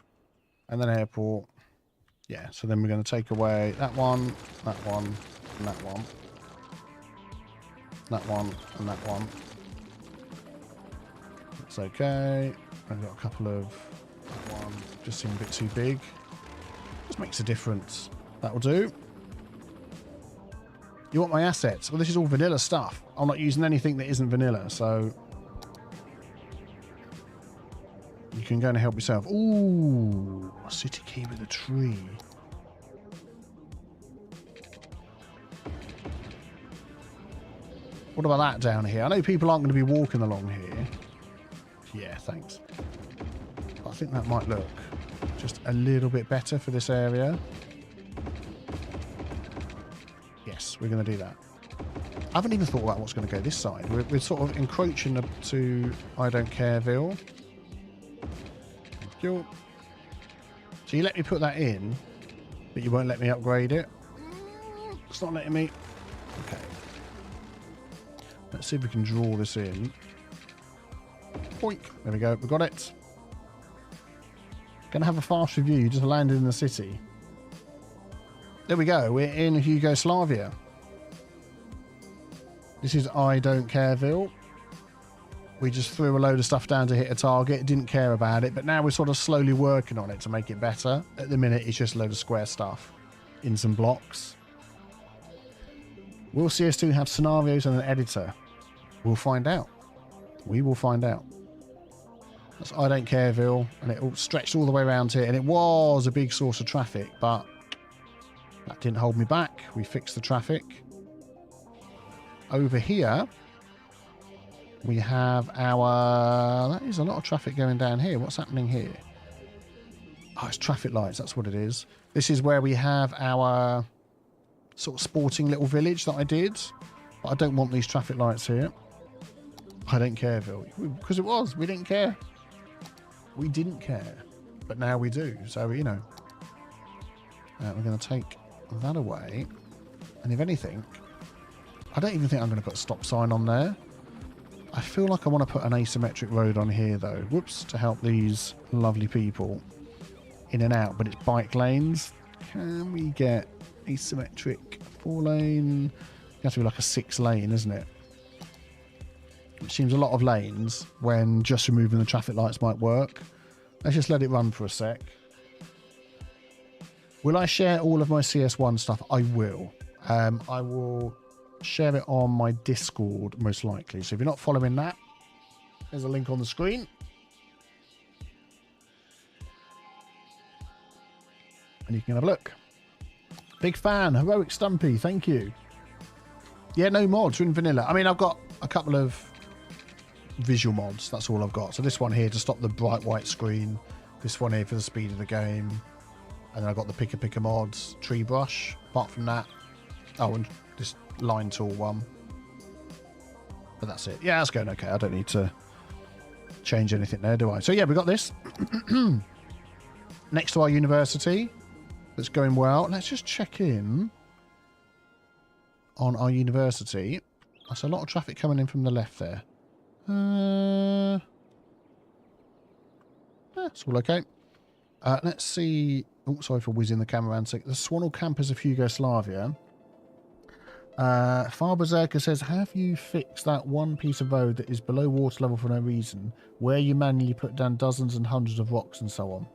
And then airport. Yeah, so then we're going to take away that one, and that one. That one, and that one. It's okay. I've got a couple of that one. Just seem a bit too big. Just makes a difference. That'll do. You want my assets? Well, this is all vanilla stuff. I'm not using anything that isn't vanilla, so you can go and help yourself. Ooh, a city key with a tree. What about that down here? I know people aren't going to be walking along here. Yeah, thanks. But I think that might look just a little bit better for this area. Yes, we're going to do that. I haven't even thought about what's going to go this side. We're sort of encroaching up to I Don't Careville. Thank you. So you let me put that in, but you won't let me upgrade it. It's not letting me. Okay. Let's see if we can draw this in. Boink. There we go. We got it. Gonna have a fast review. You just landed in the city. There we go. We're in Hugoslavia. This is I Don't Careville. We just threw a load of stuff down to hit a target. Didn't care about it. But now we're sort of slowly working on it to make it better. At the minute, it's just a load of square stuff in some blocks. Will CS2 have scenarios and an editor? We'll find out. We will find out. That's I Don't Careville, and it all stretched all the way around here, and it was a big source of traffic, but that didn't hold me back. We fixed the traffic. Over here, we have our... That is a lot of traffic going down here. What's happening here? Oh, it's traffic lights. That's what it is. This is where we have our sort of sporting little village that I did. But I don't want these traffic lights here. I Don't Careville. Because it was. We didn't care. We didn't care. But now we do. So, you know. We're going to take that away. And if anything, I don't even think I'm going to put a stop sign on there. I feel like I want to put an asymmetric road on here, though. Whoops. To help these lovely people in and out. But it's bike lanes. Can we get asymmetric 4-lane? It has to be like a 6-lane, isn't it? Which seems a lot of lanes when just removing the traffic lights might work. Let's just let it run for a sec. Will I share all of my CS1 stuff? I will. I will share it on my Discord, most likely. So if you're not following that, there's a link on the screen. And you can have a look. Big fan. Heroic Stumpy. Thank you. Yeah, no mods. We're in vanilla. I mean, I've got a couple of visual mods. That's all I've got. So this one here to stop the bright white screen. This one here for the speed of the game. And then I've got the picker mods, tree brush. Apart from that. Oh, and this line tool one. But that's it. Yeah, that's going okay. I don't need to change anything there, do I? So yeah, we got this. Next to our university. That's going well. Let's just check in on our university. That's a lot of traffic coming in from the left there. That's all okay. Let's see. Oh, sorry for whizzing the camera around. The Swanel campus of Hugoslavia. Farberserker says, have you fixed that one piece of road that is below water level for no reason, where you manually put down dozens and hundreds of rocks and so on?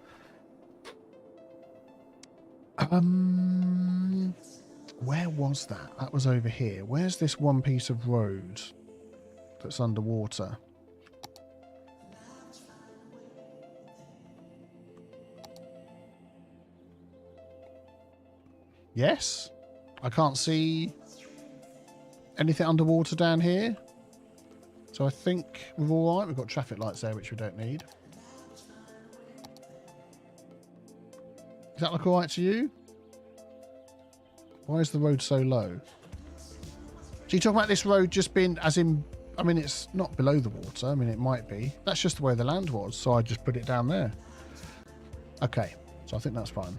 Where was that? That was over here. Where's this one piece of road that's underwater? Yes? I can't see anything underwater down here. So I think we're all right. We've got traffic lights there, which we don't need. Does that look all right to you? Why is the road so low? So you talking about this road just being, as in, I mean, it's not below the water. I mean, it might be. That's just the way the land was, so I just put it down there. Okay, so I think that's fine.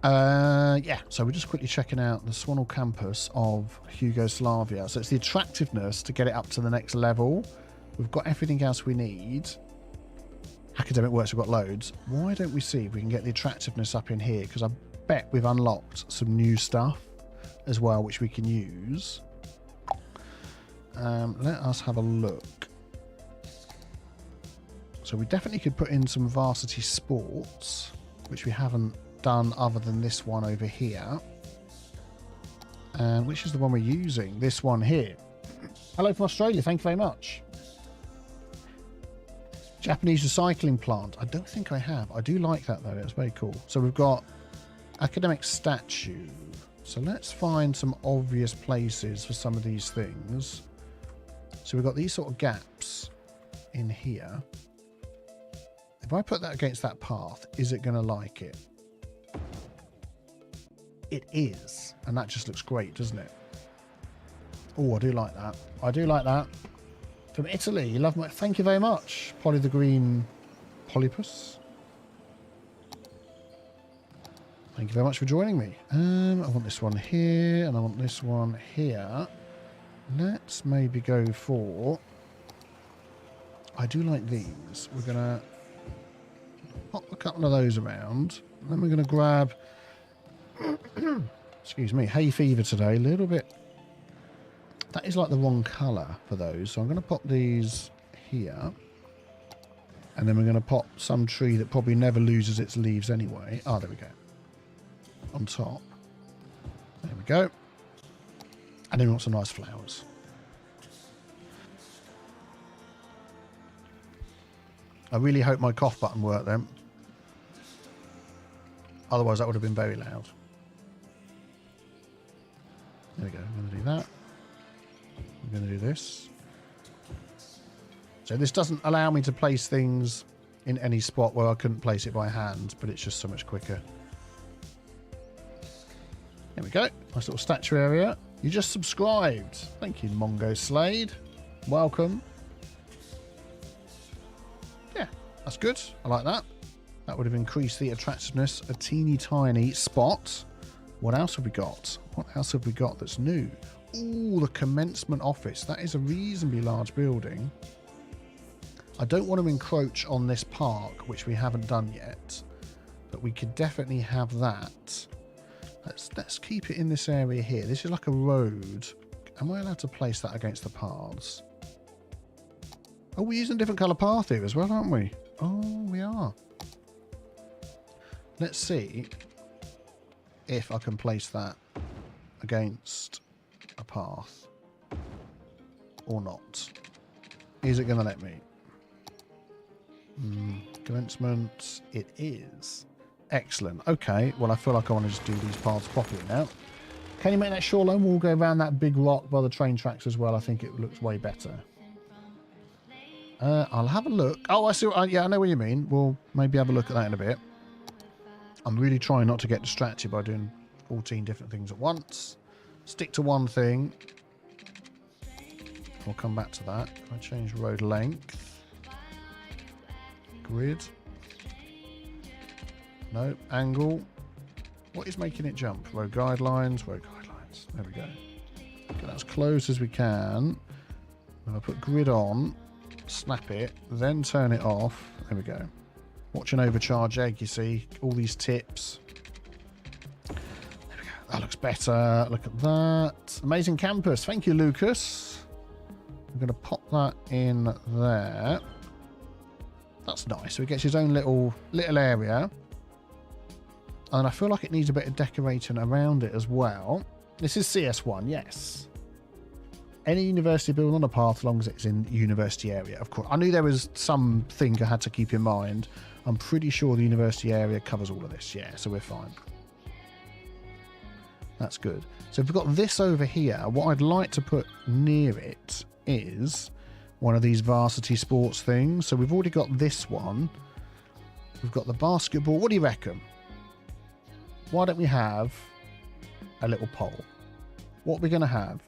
Yeah, so we're just quickly checking out the Swanel campus of Hugoslavia. So it's the attractiveness to get it up to the next level. We've got everything else we need. Academic works, we've got loads. Why don't we see if we can get the attractiveness up in here? Because I bet we've unlocked some new stuff as well, which we can use. Let us have a look. So we definitely could put in some varsity sports, which we haven't done other than this one over here. And which is the one we're using? This one here. Hello from Australia, thank you very much. Japanese recycling plant. I don't think I have. I do like that though, it's very cool. So we've got academic statue. So let's find some obvious places for some of these things. So we've got these sort of gaps in here. If I put that against that path, is it going to like it? It is. And that just looks great, doesn't it? Oh, I do like that. I do like that. From Italy, you love my... Thank you very much. Polly the Green Polypus. Thank you very much for joining me. I want this one here, and I want this one here. Let's maybe go for... I do like these. We're going to pop a couple of those around. Then we're going to grab... excuse me, hay fever today. A little bit... That is like the wrong colour for those. So I'm going to pop these here. And then we're going to pop some tree that probably never loses its leaves anyway. Oh, there we go. On top. There we go. And then we want some nice flowers. I really hope my cough button worked then. Otherwise that would have been very loud. There we go. I'm going to do that. I'm going to do this. So this doesn't allow me to place things in any spot where I couldn't place it by hand, but it's just so much quicker. There we go. Nice little statue area. You just subscribed. Thank you, Mongo Slade. Welcome. Yeah, that's good. I like that. That would have increased the attractiveness a teeny tiny spot. What else have we got? What else have we got that's new? Ooh, the commencement office. That is a reasonably large building. I don't want to encroach on this park, which we haven't done yet, but we could definitely have that. Let's keep it in this area here. This is like a road. Am I allowed to place that against the paths? Oh, we're using a different colour path here as well, aren't we? Oh, we are. Let's see if I can place that against a path or not. Is it going to let me? Commencement, it is. Excellent. Okay, well I feel like I want to just do these paths properly now. Can you make that shoreline wall go around that big rock by the train tracks as well? I think it looks way better. I'll have a look. Oh, I see. Yeah, I know what you mean. We'll maybe have a look at that in a bit. I'm really trying not to get distracted by doing 14 different things at once. Stick to one thing. We'll come back to that. Can I change road length? Grid. No. Angle. What is making it jump? Road guidelines. Road guidelines. There we go. Get that as close as we can. And I'll put grid on. Snap it. Then turn it off. There we go. Watch an overcharge egg, you see. All these tips. There we go. That looks better. Look at that. Amazing campus. Thank you, Lucas. I'm going to pop that in there. That's nice. So he gets his own little area. And I feel like it needs a bit of decorating around it as well. This is CS1, yes. Any university building on a path as long as it's in university area, of course. I knew there was something I had to keep in mind. I'm pretty sure the university area covers all of this. Yeah, so we're fine. That's good. So if we've got this over here, what I'd like to put near it is one of these varsity sports things. So we've already got this one. We've got the basketball. What do you reckon? Why don't we have a little poll? What we're going to have?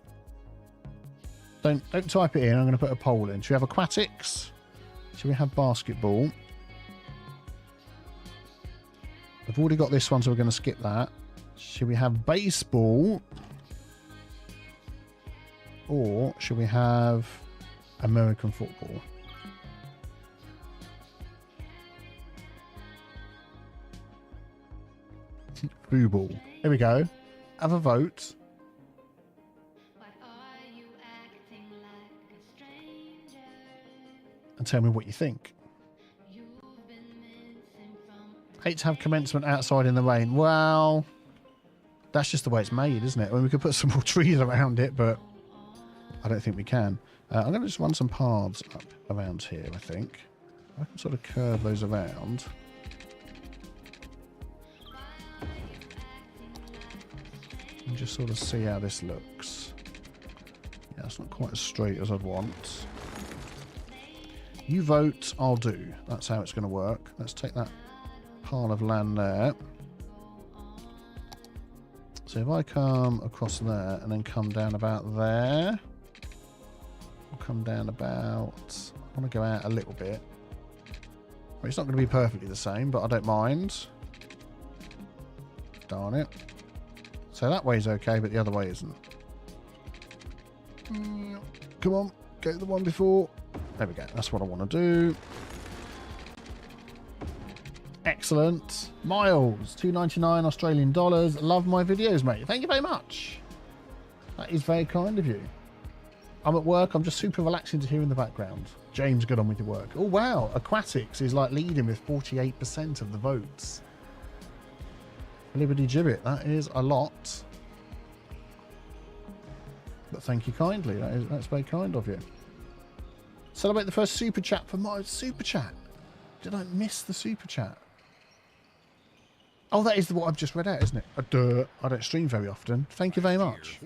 Don't type it in. I'm going to put a poll in. Should we have aquatics? Should we have basketball? We've already got this one, so we're going to skip that. Should we have baseball? Or should we have American football? Football. Here we go. Have a vote. And tell me what you think. Hate to have commencement outside in the rain. Well, that's just the way it's made, isn't it? I mean, we could put some more trees around it, but I don't think we can. I'm going to just run some paths up around here, I think. I can sort of curve those around. And just sort of see how this looks. Yeah, it's not quite as straight as I'd want. You vote, I'll do. That's how it's going to work. Let's take that pile of land there. So if I come across there and then come down about there, I'll come down about, I want to go out a little bit. Well, it's not going to be perfectly the same, but I don't mind. Darn it. So that way's okay, but the other way isn't. Come on, go to the one before. There we go. That's what I want to do. Excellent. Miles, $2.99 Australian dollars. Love my videos, mate. Thank you very much. That is very kind of you. I'm at work. I'm just super relaxing to hear in the background. James, get on with your work. Oh, wow. Aquatics is like leading with 48% of the votes. Liberty Gibbet. That is a lot. But thank you kindly. That's very kind of you. Celebrate the first super chat for my super chat. Did I miss the super chat? Oh, that is what I've just read out, isn't it? I don't stream very often. Thank you very much.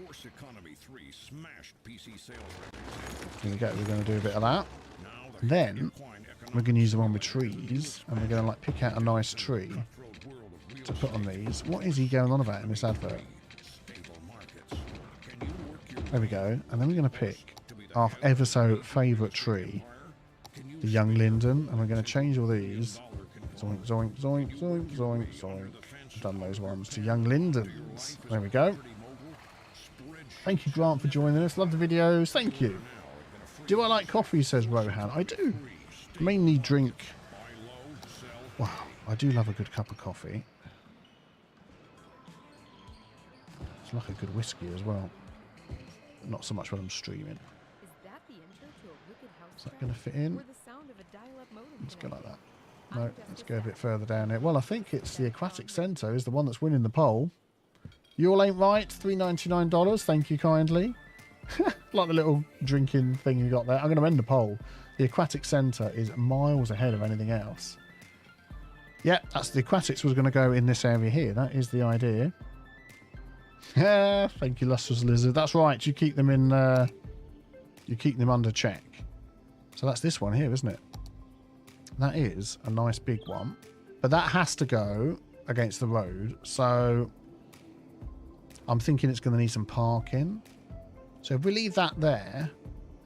Here we go. We're going to do a bit of that. Then we're going to use the one with trees, and we're going to like pick out a nice tree to put on these. What is he going on about in this advert? There we go. And then we're going to pick our ever so favourite tree, the young linden, and we're going to change all these. Zoink, zoink, zoink, zoink, zoink, zoink. I've done those ones to young lindens. There we go. Thank you, Grant, for joining us. Love the videos. Thank you. Do I like coffee, says Rohan. I do. Mainly drink... Wow, I do love a good cup of coffee. It's like a good whiskey as well. Not so much when I'm streaming. Is that going to fit in? Let's go like that. No, let's go a bit further down here. Well, I think it's the Aquatic Centre is the one that's winning the poll. You all ain't right. $3.99. Thank you kindly. Like the little drinking thing you got there. I'm going to end the poll. The Aquatic Centre is miles ahead of anything else. Yeah, that's the Aquatics was going to go in this area here. That is the idea. Thank you, Lustrous Lizard. That's right. You keep them in. You keep them under check. So that's this one here, isn't it? That is a nice big one, but that has to go against the road. So I'm thinking it's going to need some parking. So if we leave that there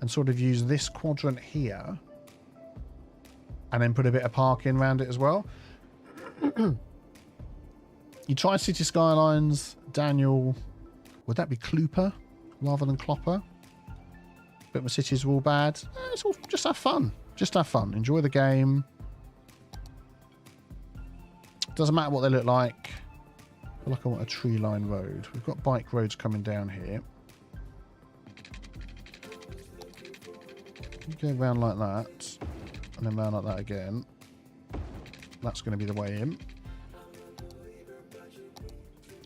and sort of use this quadrant here and then put a bit of parking around it as well. You tried City Skylines, Daniel. Would that be Klooper rather than Clopper? But my cities are all bad. It's all just have fun. Just have fun. Enjoy the game. Doesn't matter what they look like. I feel like I want a tree line road. We've got bike roads coming down here. You go around like that. And then round like that again. That's going to be the way in.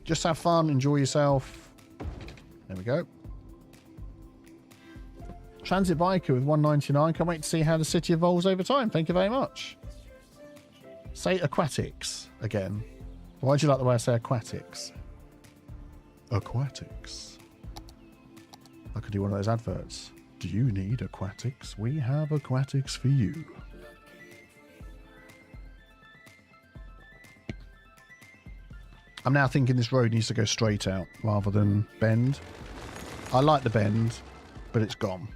Just have fun. Enjoy yourself. There we go. Transit Biker with $1.99. Can't wait to see how the city evolves over time. Thank you very much. Say aquatics again. Why do you like the way I say aquatics? Aquatics. I could do one of those adverts. Do you need aquatics? We have aquatics for you. I'm now thinking this road needs to go straight out rather than bend. I like the bend, but it's gone.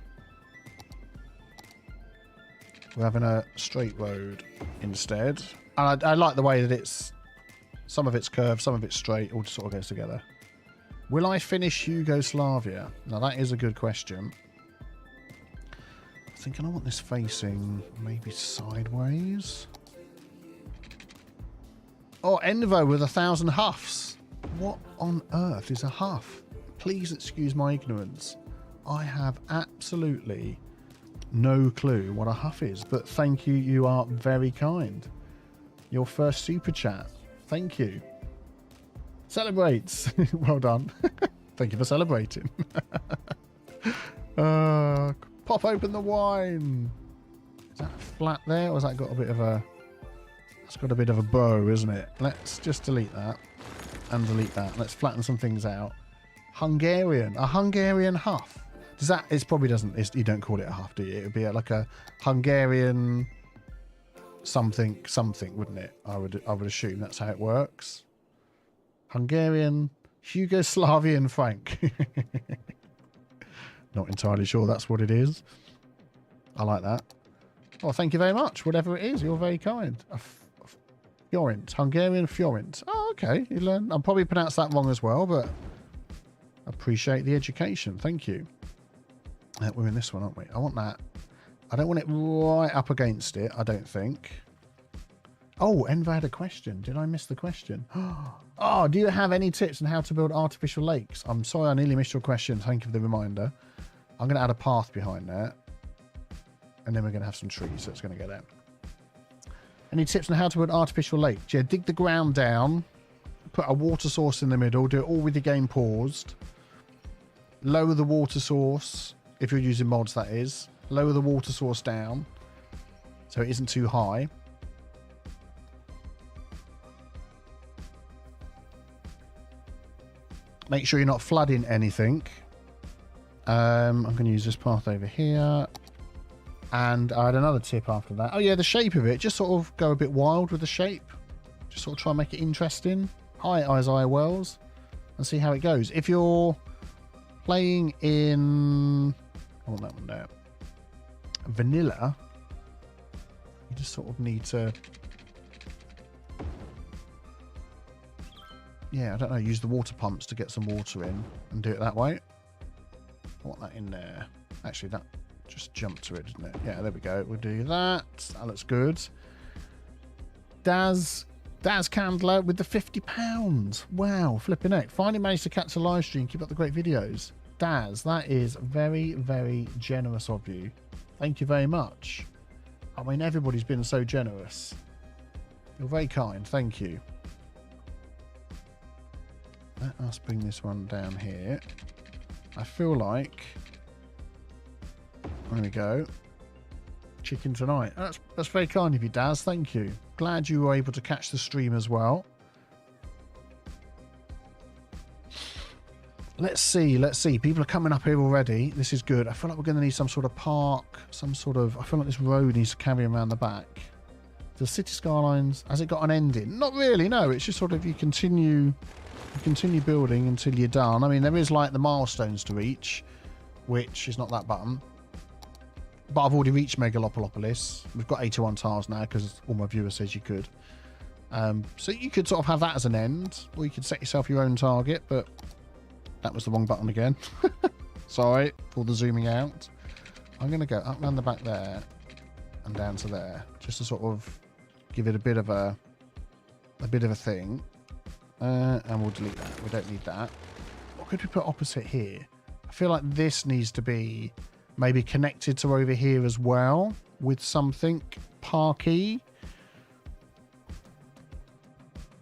We're having a straight road instead. And I like the way that it's Some of it's curved, some of it's straight, all just sort of goes together. Will I finish Hugoslavia? Now that is a good question. I'm thinking I want this facing maybe sideways. Oh, Envo with 1,000 huffs. What on earth is a huff? Please excuse my ignorance. I have absolutely no clue what a huff is, but thank you. You are very kind. Your first super chat. Thank you. Celebrates. Well done. Thank you for celebrating. Pop open the wine. Is that flat there, or has that got a bit of a... It's got a bit of a bow, isn't it? Let's just delete that and delete that. Let's flatten some things out. Hungarian. A Hungarian huff. Does that... It probably doesn't... you don't call it a huff, do you? It would be like a Hungarian something, wouldn't it? I would assume that's how it works. Hungarian, Yugoslavian franc. Not entirely sure that's what it is. I like that. Oh, thank you very much. Whatever it is, you're very kind. Fjorint, Hungarian Fjorint. Oh, okay. You learn. I'll probably pronounce that wrong as well, but appreciate the education. Thank you. We're in this one, aren't we? I want that. I don't want it right up against it, I don't think. Oh, Enver had a question. Did I miss the question? Oh, do you have any tips on how to build artificial lakes? I'm sorry I nearly missed your question. Thank you for the reminder. I'm going to add a path behind that. And then we're going to have some trees, so it's going to go down. Any tips on how to build artificial lakes? Yeah, dig the ground down. Put a water source in the middle. Do it all with your game paused. Lower the water source. If you're using mods, that is. Lower the water source down so it isn't too high. Make sure you're not flooding anything. I'm going to use this path over here. And I had another tip after that. Oh yeah, the shape of it. Just sort of go a bit wild with the shape. Just sort of try and make it interesting. Hi, Isaiah Wells. And see how it goes. If you're playing in... I want that one there. Vanilla. You just sort of need to... Yeah, I don't know, use the water pumps to get some water in and do it that way. I want that in there. Actually, that just jumped to it, didn't it? Yeah, there we go. We'll do that. That looks good. Daz Candler with the £50. Wow, flipping heck. Finally managed to catch a live stream. Keep up the great videos. Daz, that is very, very generous of you. Thank you very much. I mean, everybody's been so generous. You're very kind. Thank you. Let us bring this one down here. I feel like... There we go. Chicken tonight. That's very kind of you, Daz. Thank you. Glad you were able to catch the stream as well. Let's see. People are coming up here already. This is good. I feel like we're going to need some sort of park. Some sort of... I feel like this road needs to carry around the back. The Cities Skylines... Has it got an ending? Not really, no. It's just sort of you continue building until you're done. I mean, there is like the milestones to reach, which is not that button. But I've already reached Megalopolis. We've got 81 tiles now because all my viewers says you could. So you could sort of have that as an end, or you could set yourself your own target, but that was the wrong button again. Sorry for the zooming out. I'm going to go up around the back there and down to there, just to sort of give it a bit of a thing. And we'll delete that. We don't need that. What could we put opposite here? I feel like this needs to be maybe connected to over here as well with something parky.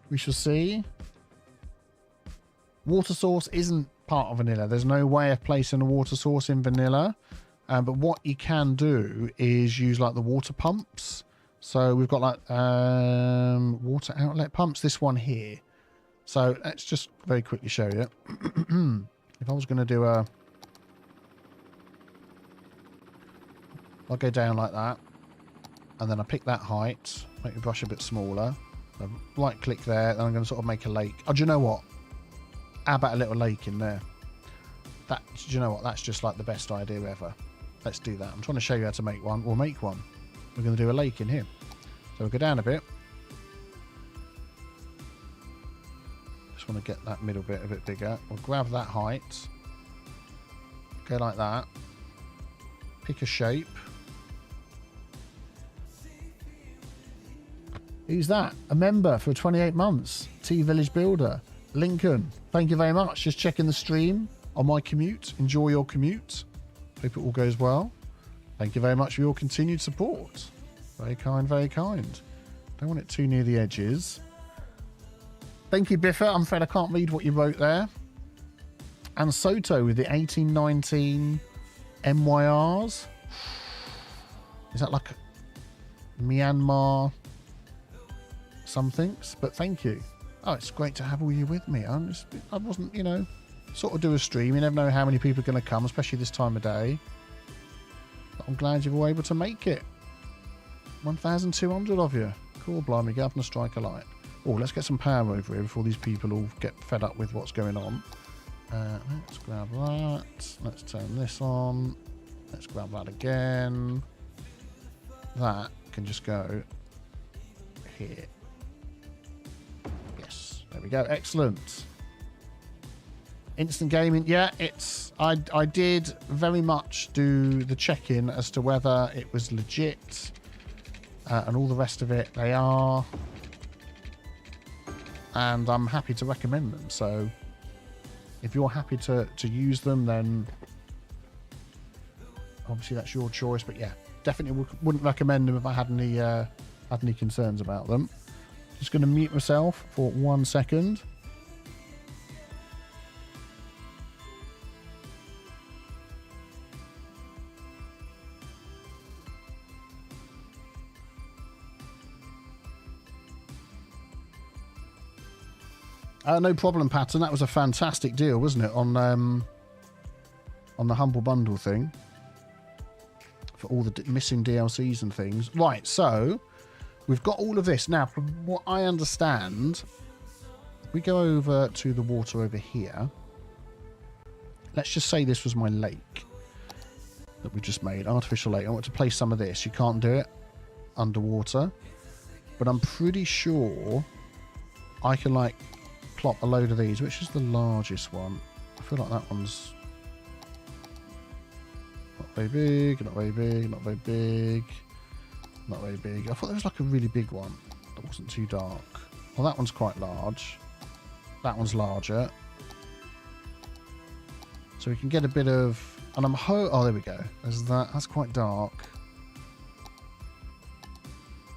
We shall see. Water source isn't part of vanilla. There's no way of placing a water source in vanilla. But what you can do is use like the water pumps. So we've got like water outlet pumps. This one here. So let's just very quickly show you. If I was going to do a... I'll go down like that. And then I pick that height. Make the brush a bit smaller. So right click there. And I'm going to sort of make a lake. Oh, do you know what? How about a little lake in there? Do you know what? That's just like the best idea ever. Let's do that. I'm trying to show you how to make one. We'll make one. We're going to do a lake in here. So we'll go down a bit. just want to get that middle bit a bit bigger. We'll grab that height. Go like that. Pick a shape. Who's that? A member for 28 months. T-Village Builder. Lincoln. Thank you very much. Just checking the stream on my commute. Enjoy your commute. Hope it all goes well. Thank you very much for your continued support. Very kind, very kind. Don't want it too near the edges. Thank you, Biffa. I'm afraid I can't read what you wrote there. And Soto with the 1819 MYRs. Is that like Myanmar somethings? But thank you. Oh, it's great to have all you with me. I wasn't, you know, sort of do a stream. You never know how many people are going to come, especially this time of day. But I'm glad you're all able to make it. 1,200 of you. Cool, blimey, get up and strike a light. Oh, let's get some power over here before these people all get fed up with what's going on. Let's grab that. Let's turn this on. Let's grab that again. That can just go here. Yes, there we go. Excellent. Instant gaming. Yeah, it's... I did very much do the check-in as to whether it was legit and all the rest of it. They are. And I'm happy to recommend them. So if you're happy to use them, then obviously that's your choice. But yeah, definitely wouldn't recommend them if I had any concerns about them. Just going to mute myself for 1 second. No problem, Patton. That was a fantastic deal, wasn't it? On the Humble Bundle thing. For all the missing DLCs and things. Right, so we've got all of this. Now, from what I understand, we go over to the water over here. Let's just say this was my lake that we just made. Artificial lake. I want to place some of this. You can't do it underwater. But I'm pretty sure I can, like, plop a load of these. Which is the largest one? I feel like that one's not very big, not very big, not very big, not very big. I thought there was like a really big one that wasn't too dark. Well, that one's quite large. That one's larger. So we can get a bit of... And I'm oh, there we go. There's that. That's quite dark.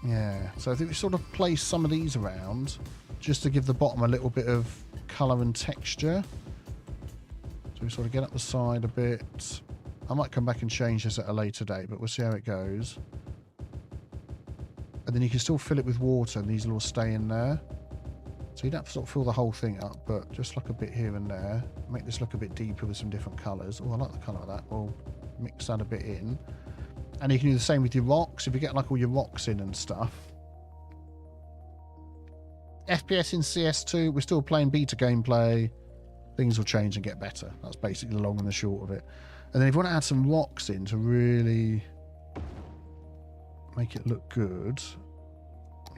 Yeah. So I think we sort of place some of these around just to give the bottom a little bit of colour and texture. So we sort of get up the side a bit. I might come back and change this at a later date, but we'll see how it goes. And then you can still fill it with water and these will all stay in there. So you don't have to sort of fill the whole thing up, but just like a bit here and there. Make this look a bit deeper with some different colours. Oh, I like the colour of that. We'll mix that a bit in. And you can do the same with your rocks. If you get like all your rocks in and stuff. FPS in CS2, we're still playing beta gameplay. Things will change and get better. That's basically the long and the short of it. And then if you want to add some rocks in to really make it look good,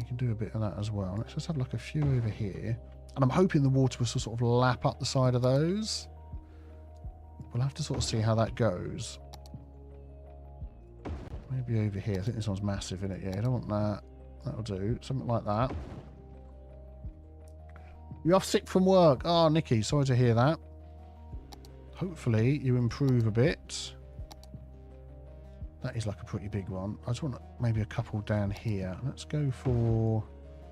you can do a bit of that as well. Let's just have like a few over here. And I'm hoping the water will sort of lap up the side of those. We'll have to sort of see how that goes. Maybe over here. I think this one's massive, isn't it? Yeah, I don't want that. That'll do. Something like that. You're off sick from work. Oh, Nikki, sorry to hear that. Hopefully you improve a bit. That is like a pretty big one. I just want maybe a couple down here. Let's go for...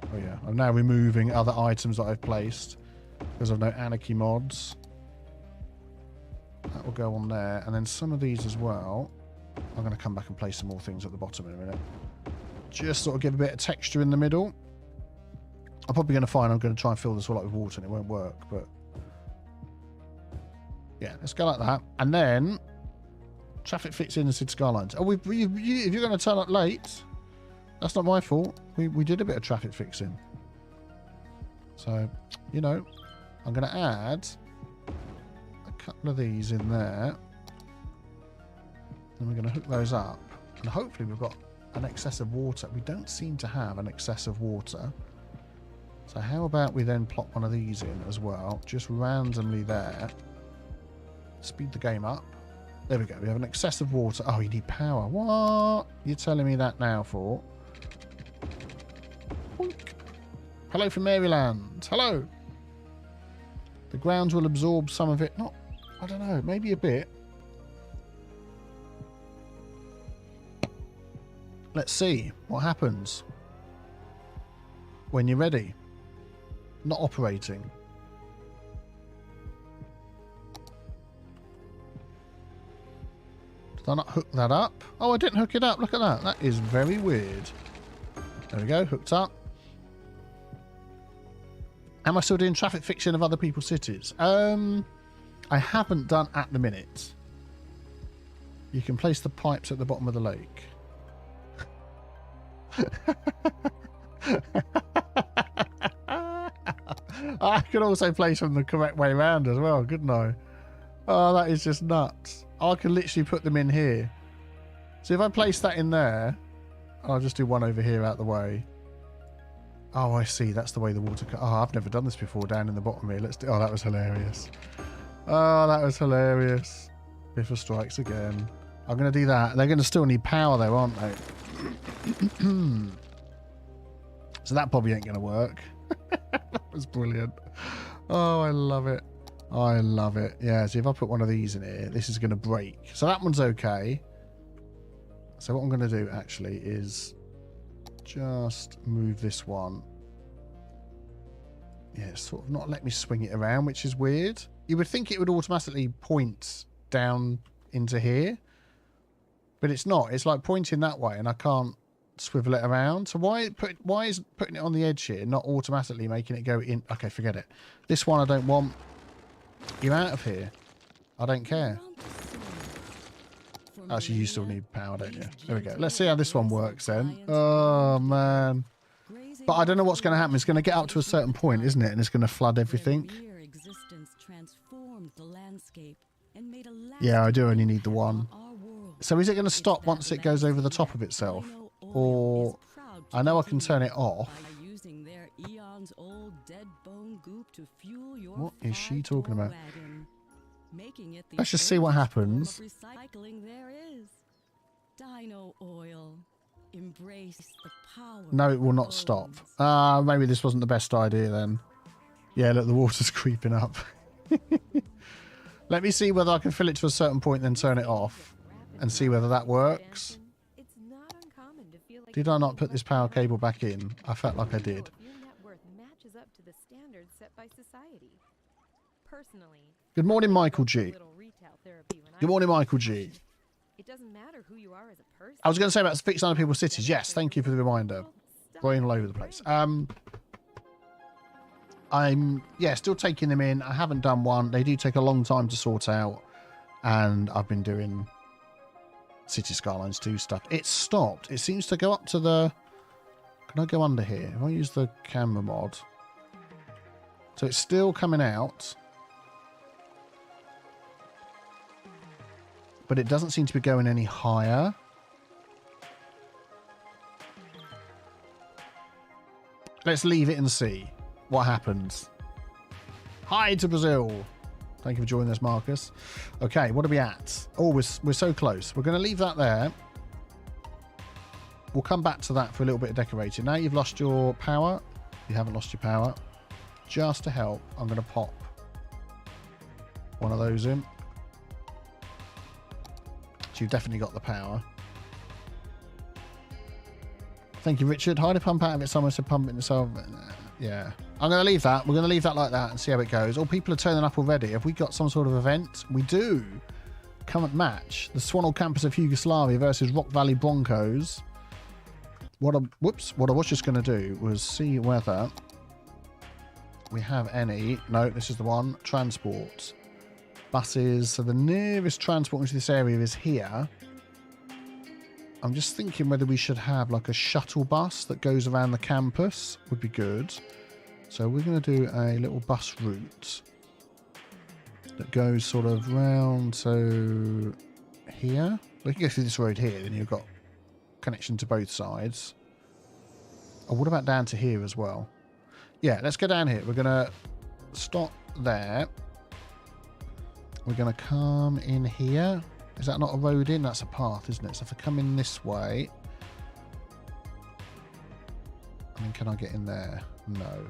Oh yeah, I'm now removing other items that I've placed because I've no anarchy mods. That will go on there. And then some of these as well. I'm going to come back and place some more things at the bottom in a minute. Just sort of give a bit of texture in the middle. I'm probably going to find I'm going to try and fill this all up with water and it won't work, but yeah, let's go like that. And then traffic fits in the Cities Skylines. Oh, if you're going to turn up late, that's not my fault. We did a bit of traffic fixing. So, you know, I'm going to add a couple of these in there. Then we're going to hook those up. And hopefully we've got an excess of water. We don't seem to have an excess of water. So how about we then plop one of these in as well, just randomly there. Speed the game up. There we go. We have an excess of water. Oh, you need power. What? You're telling me that now for? Boink. Hello from Maryland. Hello. The grounds will absorb some of it. Not, I don't know, maybe a bit. Let's see what happens when you're ready. Not operating. Did I not hook that up? Oh, I didn't hook it up. Look at that. That is very weird. There we go. Hooked up. Am I still doing traffic fiction of other people's cities? I haven't done at the minute. You can place the pipes at the bottom of the lake. I could also place them the correct way around as well, couldn't I? Oh, that is just nuts. I can literally put them in here. So if I place that in there, I'll just do one over here out the way. Oh, I see. That's the way the water... Oh, I've never done this before down in the bottom here. Let's do... Oh, that was hilarious. Oh, that was hilarious. Biffa strikes again. I'm going to do that. They're going to still need power though, aren't they? So that probably ain't going to work. That was brilliant. Oh, I love it. I love it. Yeah, so if I put one of these in here, this is going to break. So that one's okay. So what I'm going to do actually is just move this one. Yeah, sort of not let me swing it around, which is weird. You would think it would automatically point down into here, but it's not. It's like pointing that way, and I can't swivel it around. So why is putting it on the edge here not automatically making it go in? Okay, forget it. This one I don't want. You out of here. I don't care. Actually, you still need power, don't you? There we go. Let's see how this one works then. Oh, man. But I don't know what's going to happen. It's going to get up to a certain point, isn't it? And it's going to flood everything. Yeah, I do only need the one. So is it going to stop once it goes over the top of itself? Or I know I can turn it off. What is she talking about? Let's just see what happens. No, it will not stop. Maybe this wasn't the best idea then. Yeah, look, the water's creeping up. Let me see whether I can fill it to a certain point, then turn it off and see whether that works. Did I not put this power cable back in? I felt like I did. Good morning, Michael G. Good morning, Michael G. I was going to say about fixing other people's cities. Yes, thank you for the reminder. Going all over the place. I'm, yeah, still taking them in. I haven't done one. They do take a long time to sort out. And I've been doing Cities Skylines 2 stuff. It's stopped. It seems to go up to the... Can I go under here? If I use the camera mod. So it's still coming out. But it doesn't seem to be going any higher. Let's leave it and see what happens. Hi to Brazil. Thank you for joining us, Marcus. Okay, what are we at? Oh, we're so close. We're going to leave that there. We'll come back to that for a little bit of decorating. Now you've lost your power. You haven't lost your power. Just to help, I'm going to pop one of those in. So you've definitely got the power. Thank you, Richard. Hide a pump out of it. Someone said pump it itself. Yeah. I'm going to leave that. We're going to leave that like that and see how it goes. Oh, people are turning up already. Have we got some sort of event? We do. Come and match. The Swanell campus of Hugoslavia versus Rock Valley Broncos. What I was just going to do was see whether we have any. No, this is the one. Transport. Buses. So the nearest transport into this area is here. I'm just thinking whether we should have like a shuttle bus that goes around the campus. Would be good. So we're going to do a little bus route that goes sort of round to here. We can go through this road here, then you've got connection to both sides. Oh, what about down to here as well? Yeah, let's go down here. We're going to stop there. We're going to come in here. Is that not a road in? That's a path, isn't it? So if I come in this way... I mean, can I get in there? No.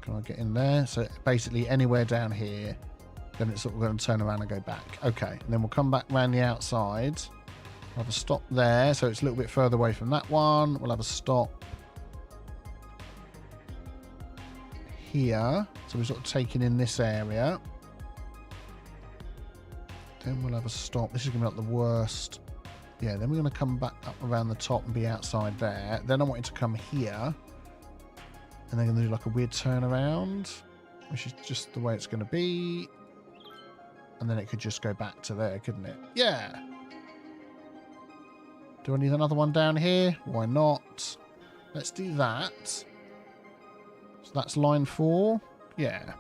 Can I get in there? So basically anywhere down here, then it's sort of going to turn around and go back. Okay, and then we'll come back around the outside. We'll have a stop there, so it's a little bit further away from that one. We'll have a stop here. So we're sort of taking in this area. Then we'll have a stop. This is going to be like the worst. Yeah, then we're going to come back up around the top and be outside there. Then I want it to come here. And they're going to do like a weird turnaround, which is just the way it's going to be. And then it could just go back to there, couldn't it? Yeah. Do I need another one down here? Why not? Let's do that. So that's line 4. Yeah.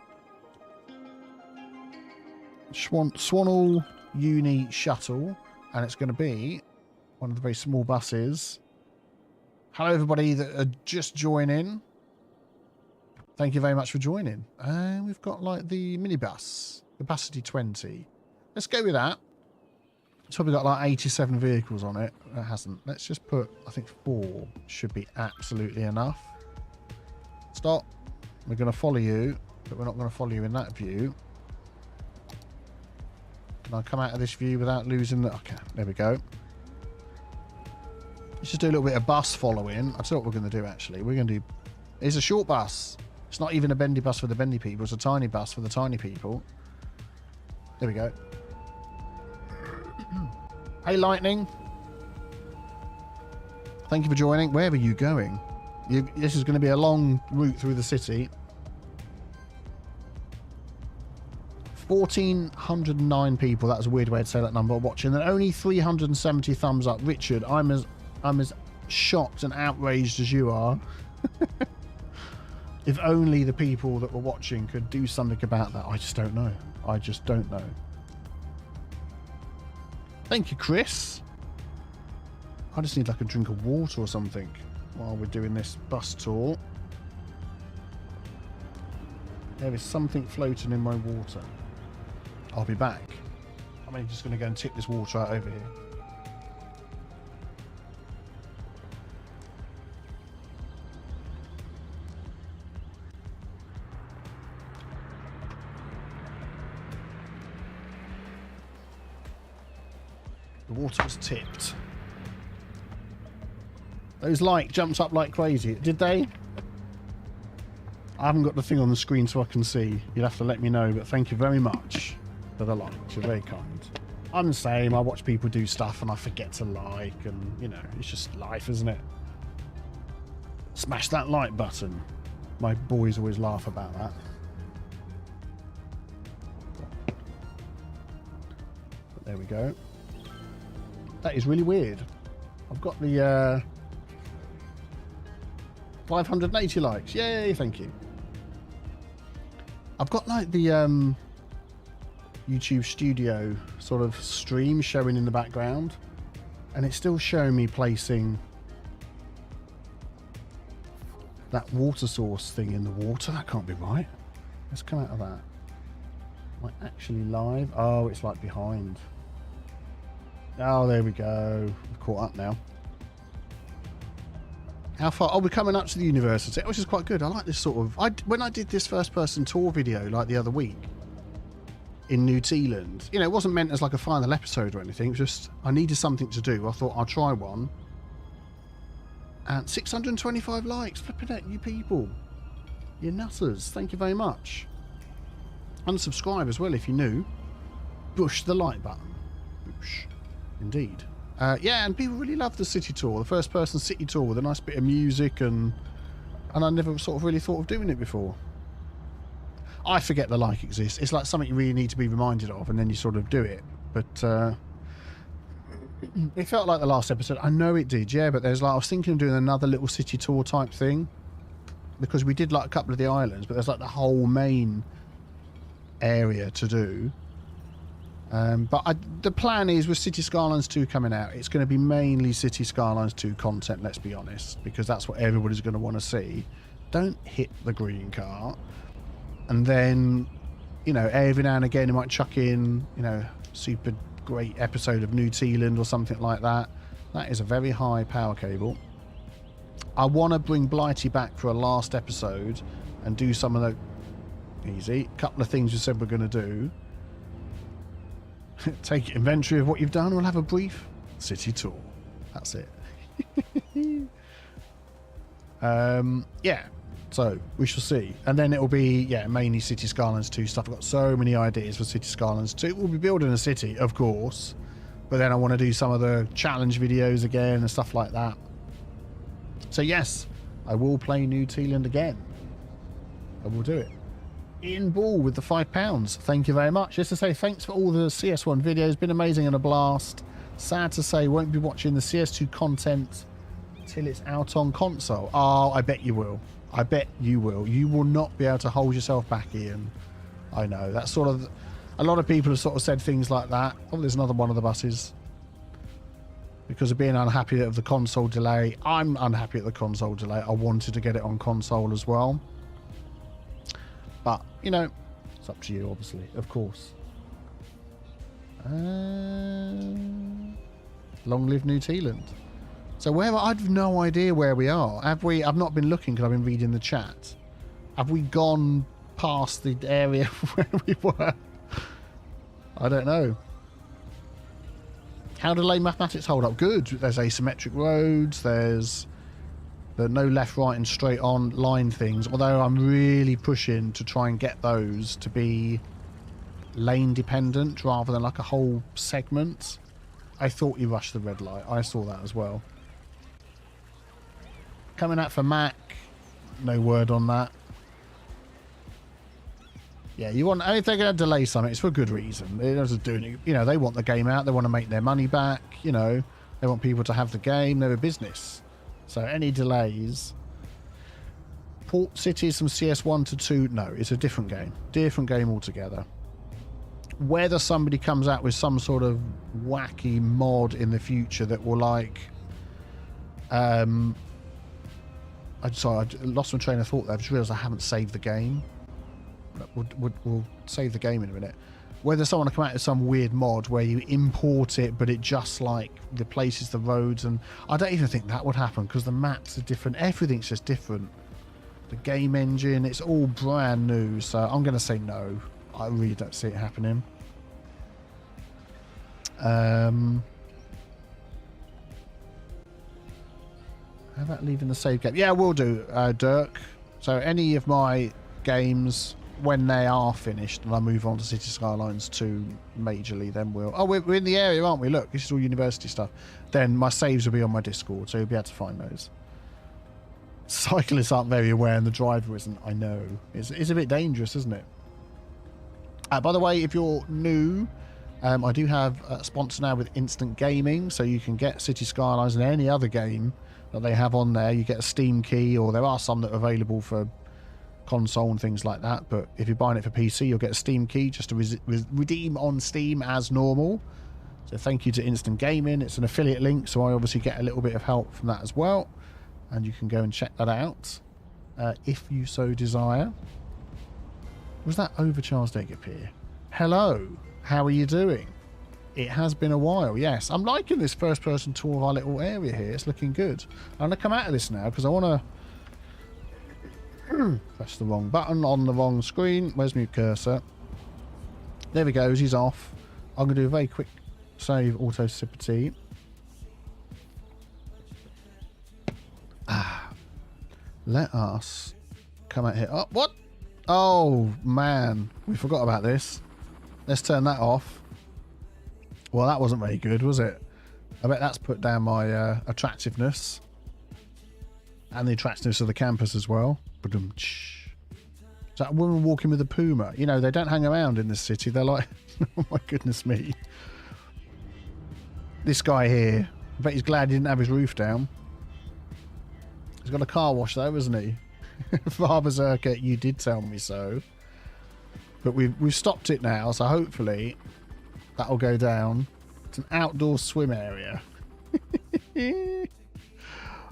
Swanall Uni Shuttle. And it's going to be one of the very small buses. Hello, everybody that are just joining. Thank you very much for joining. And we've got like the minibus, capacity 20. Let's go with that. It's probably got like 87 vehicles on it. It hasn't. Let's just put, I think 4 should be absolutely enough. Stop. We're going to follow you, but we're not going to follow you in that view. Can I come out of this view without losing the... Okay, there we go. Let's just do a little bit of bus following. I'll tell you what we're going to do, actually. We're going to do... It's a short bus. It's not even a bendy bus for the bendy people. It's a tiny bus for the tiny people. There we go. Hey, Lightning. Thank you for joining. Where are you going? This is going to be a long route through the city. 1,409 people. That was a weird way to say that number. Watching, and only 370 thumbs up. Richard, I'm as shocked and outraged as you are. If only the people that were watching could do something about that. I just don't know. I just don't know. Thank you, Chris. I just need like a drink of water or something while we're doing this bus tour. There is something floating in my water. I'll be back. I'm just going to go and tip this water out over here. The water was tipped. Those jumped up like crazy. Did they? I haven't got the thing on the screen so I can see. You'll have to let me know, but thank you very much for the likes. You're very kind. I'm the same. I watch people do stuff and I forget to like, and, you know, it's just life, isn't it? Smash that like button. My boys always laugh about that. But there we go. That is really weird. I've got the 580 likes. Yay, thank you. I've got like the YouTube studio sort of stream showing in the background, and it's still showing me placing that water source thing in the water. That can't be right. Let's come out of that. Am I actually live? Oh, it's like behind. Oh, there we go. We've caught up now. How far? Oh, we're coming up to the university, which is quite good. I like this sort of... when I did this first-person tour video, like the other week, in New Zealand, you know, it wasn't meant as like a final episode or anything. It was just, I needed something to do. I thought, I'll try one. And 625 likes. Flipping at you people. You nutters. Thank you very much. Unsubscribe as well if you're new. Push the like button. Push. Indeed. Yeah, and people really love the city tour, the first person city tour with a nice bit of music, and I never sort of really thought of doing it before. I forget the like exists. It's like something you really need to be reminded of, and then you sort of do it. But it felt like the last episode. I know it did, yeah, but there's like, I was thinking of doing another little city tour type thing, because we did like a couple of the islands, but there's like the whole main area to do. But the plan is, with Cities Skylines 2 coming out, it's going to be mainly Cities Skylines 2 content, let's be honest, because that's what everybody's going to want to see. don't hit the green car. And then, you know, every now and again you might chuck in, you know, super great episode of New Zealand or something like that. That is a very high power cable. I want to bring Blightea back for a last episode and do some of the couple of things we said we're going to do. Take inventory of what you've done. We'll have a brief city tour. That's it. Yeah, so we shall see. And then it'll be, yeah, mainly Cities Skylines 2 stuff. I've got so many ideas for Cities Skylines 2. We'll be building a city, of course, but then I want to do some of the challenge videos again and stuff like that. So yes, I will play New Zealand again. I will do it. Ian Ball with the £5. Thank you very much. Just to say thanks for all the CS1 videos. Been amazing and a blast. Sad to say won't be watching the CS2 content till it's out on console. Oh, I bet you will. I bet you will. You will not be able to hold yourself back, Ian. I know. That's sort of... A lot of people have sort of said things like that. Oh, there's another one of the buses. Because of being unhappy of the console delay. I'm unhappy at the console delay. I wanted to get it on console as well. But, you know, it's up to you, obviously. Of course. Long live New Zealand. So where... I've no idea where we are. Have we... I've not been looking because I've been reading the chat. Have we gone past the area where we were? I don't know. How do lane mathematics hold up? Good. There's asymmetric roads. There's the no left, right and straight on line things. Although I'm really pushing to try and get those to be lane dependent rather than like a whole segment. I thought you rushed the red light. I saw that as well. Coming out for Mac. No word on that. Yeah, you want... If they're going to delay something, it's for a good reason. They're just doing it. You know, they want the game out. They want to make their money back. You know, they want people to have the game. They're a business. So any delays... Port Cities from CS1 to 2... No, it's a different game. Different game altogether. Whether somebody comes out with some sort of wacky mod in the future that will like... Sorry, I lost my train of thought there. I just realised I haven't saved the game. We'll save the game in a minute. Whether someone will come out with some weird mod where you import it but it just like replaces the roads, and I don't even think that would happen because the maps are different, everything's just different. The game engine, it's all brand new, so I'm going to say no. I really don't see it happening. How about leaving the save game? Yeah, we'll do, Dirk. So any of my games, when they are finished and I move on to Cities Skylines 2 majorly, then we'll... Oh, we're in the area, aren't we? Look, this is all university stuff. Then my saves will be on my Discord, so you'll be able to find those. Cyclists aren't very aware and the driver isn't. I know. It's a bit dangerous, isn't it? By the way, if you're new, I do have a sponsor now with Instant Gaming, so you can get Cities Skylines and any other game that they have on there. You get a Steam key, or there are some that are available for console and things like that, but if you're buying it for PC, you'll get a Steam key just to redeem on Steam as normal. So thank you to Instant Gaming. It's an affiliate link, so I obviously get a little bit of help from that as well, and you can go and check that out if you so desire. Was that overcharged egg appear? Hello, how are you doing? It has been a while. Yes, I'm liking this first person tour of our little area here. It's looking good. I'm going to come out of this now because I want to press the wrong button on the wrong screen. Where's my cursor? There he goes. He's off. I'm going to do a very quick save auto sip of tea. Let us come out here. Oh, what? Oh, man. We forgot about this. Let's turn that off. Well, that wasn't very good, was it? I bet that's put down my attractiveness. And the attractiveness of the campus as well. Is that a woman walking with a puma? You know, they don't hang around in this city. They're like, oh my goodness me. This guy here, I bet he's glad he didn't have his roof down. He's got a car wash though, isn't he? Far Berserker, you did tell me so. But we've stopped it now, so hopefully that'll go down. It's an outdoor swim area.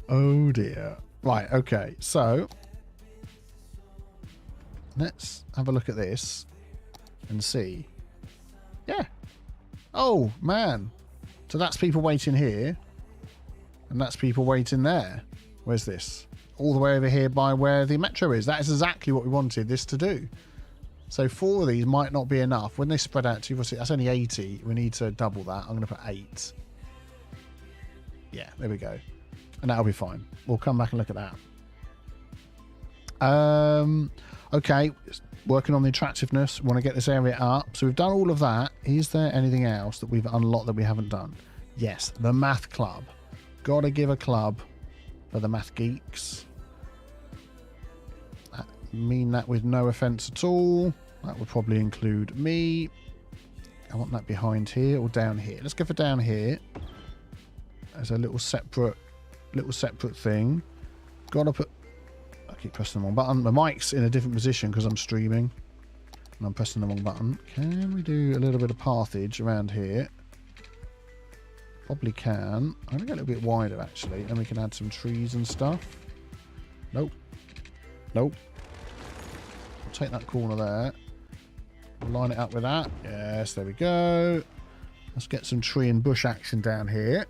Oh dear. Right, okay, so Let's have a look at this and see. Yeah. Oh, man. So that's people waiting here. And that's people waiting there. Where's this? All the way over here by where the metro is. That is exactly what we wanted this to do. So 4 of these might not be enough. When they spread out to, that's only 80. We need to double that. I'm going to put 8. Yeah, there we go. And that'll be fine. We'll come back and look at that. Okay, working on the attractiveness. We want to get this area up. So we've done all of that. Is there anything else that we've unlocked that we haven't done? Yes, the math club. Got to give a club for the math geeks. I mean that with no offence at all. That would probably include me. I want that behind here or down here. Let's go for down here. As a little separate thing. Got to put... I keep pressing the wrong button. The mic's in a different position because I'm streaming. And I'm pressing the wrong button. Can we do a little bit of pathage around here? Probably can. I'm going to get a little bit wider, actually. And we can add some trees and stuff. Nope. Nope. I'll take that corner there. Line it up with that. Yes, there we go. Let's get some tree and bush action down here.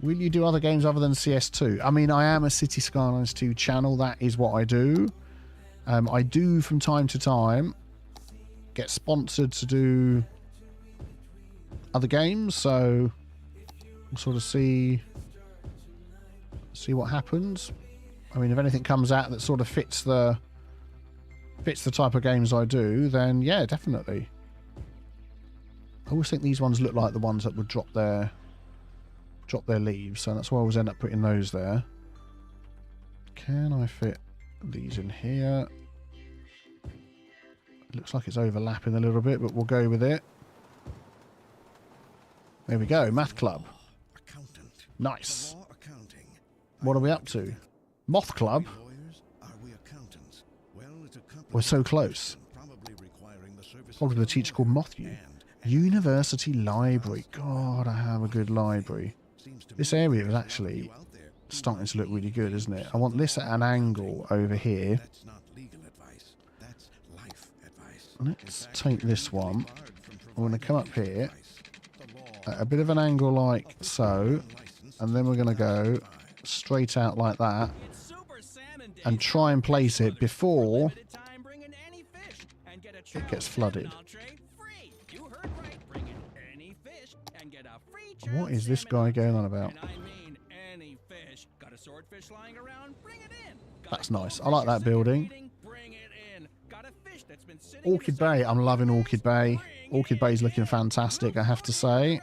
Will you do other games other than CS2? I mean, I am a Cities Skylines 2 channel. That is what I do. I do, from time to time, get sponsored to do other games. So, we'll sort of see what happens. I mean, if anything comes out that sort of fits the type of games I do, then yeah, definitely. I always think these ones look like the ones that would drop their leaves, so that's why I always end up putting those there. Can I fit these in here? It looks like it's overlapping a little bit, but we'll go with it. There we go, math club. Nice. What are we up to? Moth club? We're so close. Probably the teacher called Moth You. University library. God, I have a good library. This area is actually starting to look really good, isn't it? I want this at an angle over here. Let's take this one. I'm going to come up here at a bit of an angle like so, and then we're going to go straight out like that and try and place it before it gets flooded. What is this guy going on about? That's nice. I like that building. Orchid Bay. I'm loving Orchid Bay. Orchid Bay is looking fantastic, I have to say.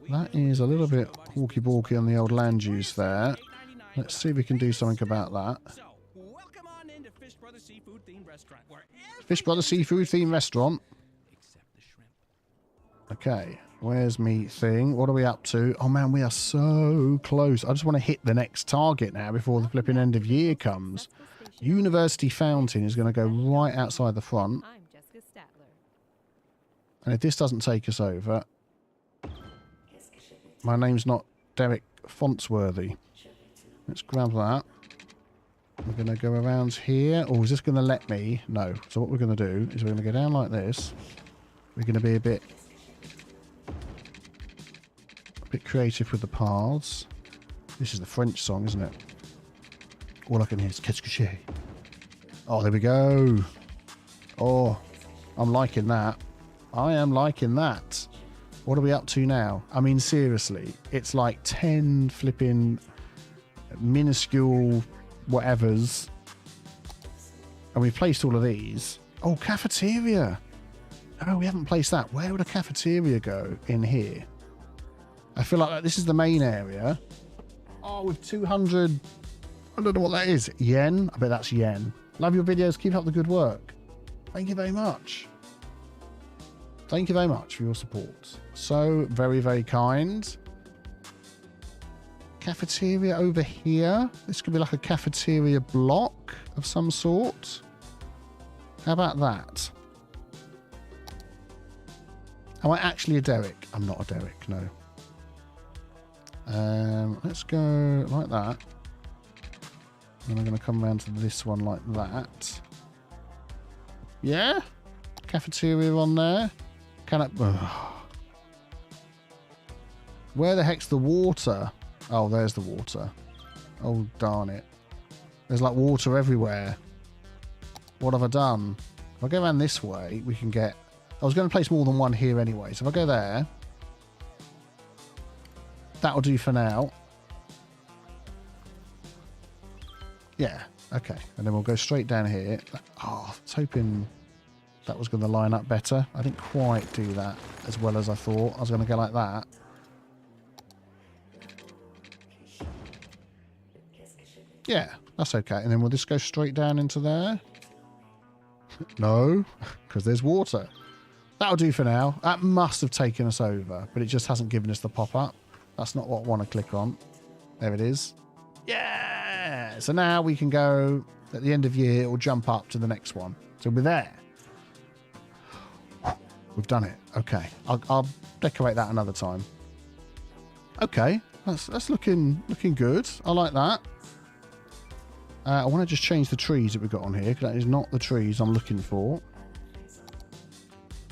That is a little bit hawky-balky on the old land use there. Let's see if we can do something about that. Fish Brothers Seafood Themed Restaurant. Okay, where's me thing? What are we up to? Oh man, we are so close. I just want to hit the next target now before the flipping end of year comes. University Fountain is going to go right outside the front. And if this doesn't take us over... My name's not Derek Fontsworthy. Let's grab that. We're going to go around here. Or is this going to let me? No. So what we're going to do is we're going to go down like this. We're going to be a bit creative with the paths. This is the French song, isn't it? All I can hear is qu'est-ce que j'ai. Oh, there we go. Oh, I'm liking that. I am liking that. What are we up to now? I mean, seriously, it's like 10 flipping minuscule whatevers. And we've placed all of these. Oh, cafeteria. Oh, we haven't placed that. Where would a cafeteria go? In here. I feel like this is the main area. Oh, with 200... I don't know what that is. Yen? I bet that's yen. Love your videos. Keep up the good work. Thank you very much. Thank you very much for your support. So very, very kind. Cafeteria over here. This could be like a cafeteria block of some sort. How about that? Am I actually a Derek? I'm not a Derek, no. Let's go like that. And I'm going to come around to this one like that. Yeah? Cafeteria on there. Can I... Where the heck's the water? Oh, there's the water. Oh, darn it. There's like water everywhere. What have I done? If I go around this way, we can get... I was going to place more than one here anyway. So if I go there... That'll do for now. Yeah, okay. And then we'll go straight down here. Oh, I was hoping that was going to line up better. I didn't quite do that as well as I thought. I was going to go like that. Yeah, that's okay. And then we'll just go straight down into there. No, because there's water. That'll do for now. That must have taken us over, but it just hasn't given us the pop-up. That's not what I want to click on. There it is. Yeah! So now we can go, at the end of year, it will jump up to the next one. So we're there. We've done it. Okay. I'll decorate that another time. Okay. That's looking good. I like that. I want to just change the trees that we've got on here, because that is not the trees I'm looking for.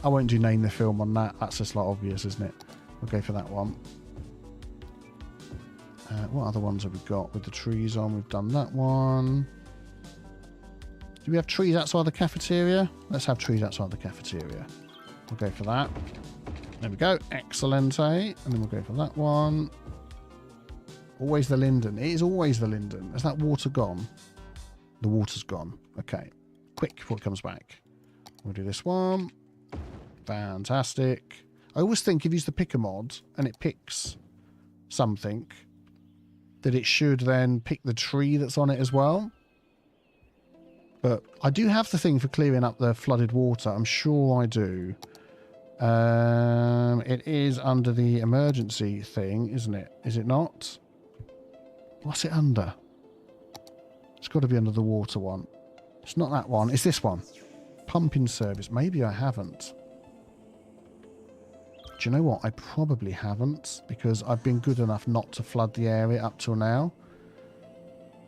I won't do name the film on that. That's just like obvious, isn't it? We'll go for that one. What other ones have we got with the trees on? We've done that one. Do we have trees outside the cafeteria? Let's have trees outside the cafeteria. We'll go for that. There we go. Excellent. And then we'll go for that one. Always the linden. It is always the linden. Is that water gone? The water's gone. Okay. Quick before it comes back. We'll do this one. Fantastic. I always think if you use the picker mod and it picks something, that it should then pick the tree that's on it as well. But I do have the thing for clearing up the flooded water. I'm sure I do. It is under the emergency thing, isn't it? Is it not? What's it under? It's got to be under the water one. It's not that one. It's this one. Pumping service. Maybe I haven't. Do you know what? I probably haven't, because I've been good enough not to flood the area up till now.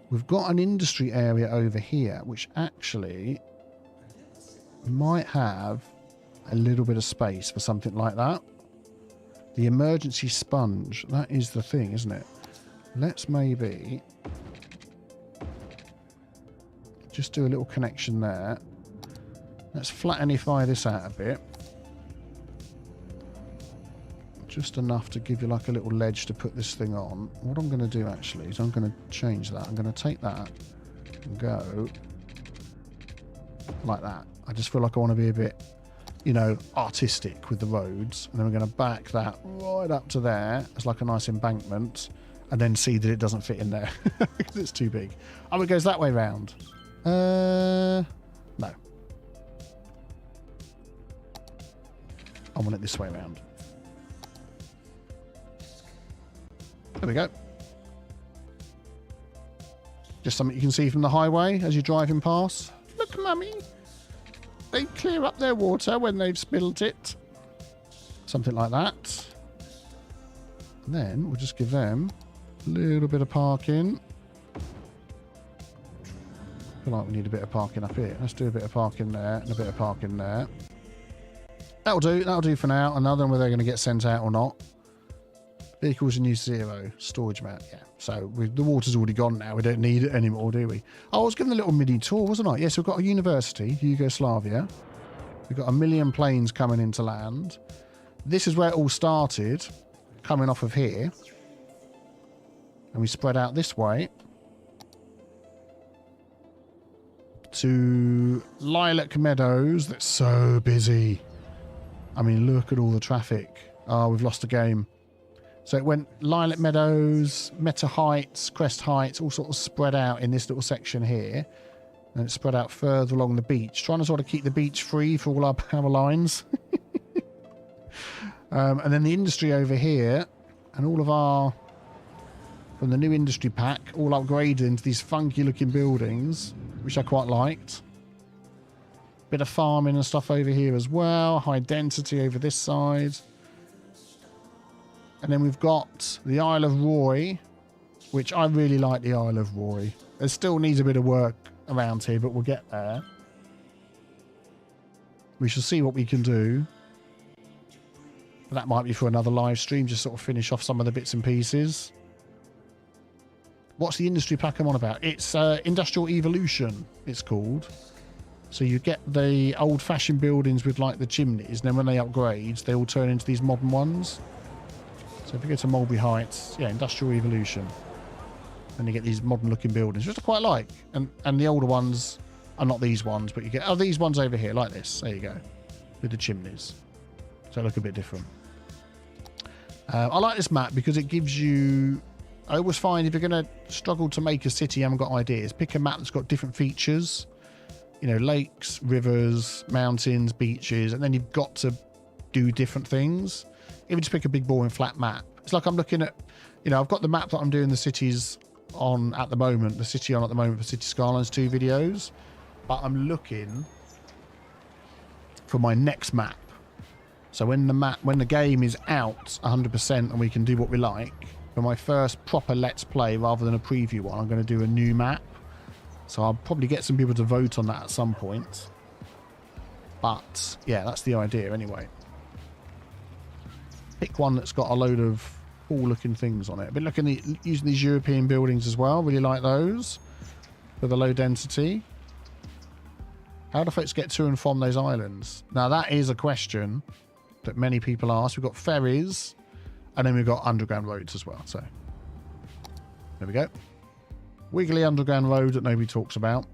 We've got an industry area over here, which actually might have a little bit of space for something like that. The emergency sponge. That is the thing, isn't it? Let's maybe just do a little connection there. Let's flattenify this out a bit. Just enough to give you like a little ledge to put this thing on. What I'm going to do actually is I'm going to change that. I'm going to take that and go like that. I just feel like I want to be a bit, you know, artistic with the roads. And then we're going to back that right up to there as like a nice embankment, and then see that it doesn't fit in there because it's too big. Oh, it goes that way round. No. I want it this way round. There we go. Just something you can see from the highway as you're driving past. Look, mummy. They clear up their water when they've spilt it. Something like that. And then we'll just give them a little bit of parking. I feel like we need a bit of parking up here. Let's do a bit of parking there and a bit of parking there. That'll do. That'll do for now. Another one whether they're going to get sent out or not. Vehicles in use 0. Storage mount. Yeah. So the water's already gone now. We don't need it anymore, do we? Oh, I was given a little mini tour, wasn't I? Yes, we've got a university, Hugoslavia. We've got 1 million planes coming into land. This is where it all started, coming off of here. And we spread out this way to Lilac Meadows. That's so busy. I mean, look at all the traffic. Oh, we've lost a game. So it went Lilac Meadows, Meta Heights, Crest Heights, all sort of spread out in this little section here. And it spread out further along the beach, trying to sort of keep the beach free for all our power lines. And then the industry over here, and all of our, from the new industry pack, all upgraded into these funky looking buildings, which I quite liked. Bit of farming and stuff over here as well, high density over this side. And then we've got the Isle of Roy, which I really like the Isle of Roy. It still needs a bit of work around here, but we'll get there. We shall see what we can do. But that might be for another live stream, just sort of finish off some of the bits and pieces. What's the industry pack I'm on about? It's Industrial Evolution, it's called. So you get the old-fashioned buildings with like the chimneys, and then when they upgrade, they all turn into these modern ones. So if you go to Mulberry Heights, yeah, Industrial Evolution. And you get these modern-looking buildings, which I quite like. And the older ones are not these ones, but you get these ones over here, like this. There you go, with the chimneys. So they look a bit different. I like this map because it gives you... I always find if you're going to struggle to make a city, you haven't got ideas, pick a map that's got different features. You know, lakes, rivers, mountains, beaches, and then you've got to do different things. If you just pick a big boring flat map, it's like I'm looking at, you know, I've got the map that I'm doing the cities on at the moment, for Cities Skylines 2 videos, but I'm looking for my next map. So when the game is out 100% and we can do what we like, for my first proper Let's Play rather than a preview one, I'm going to do a new map. So I'll probably get some people to vote on that at some point. But yeah, that's the idea anyway. Pick one that's got a load of cool looking things on it. I've been looking at using these European buildings as well. Really like those for the low density. How do folks get to and from those islands? Now that is a question that many people ask. We've got ferries and then we've got underground roads as well. So there we go. Wiggly underground road that nobody talks about.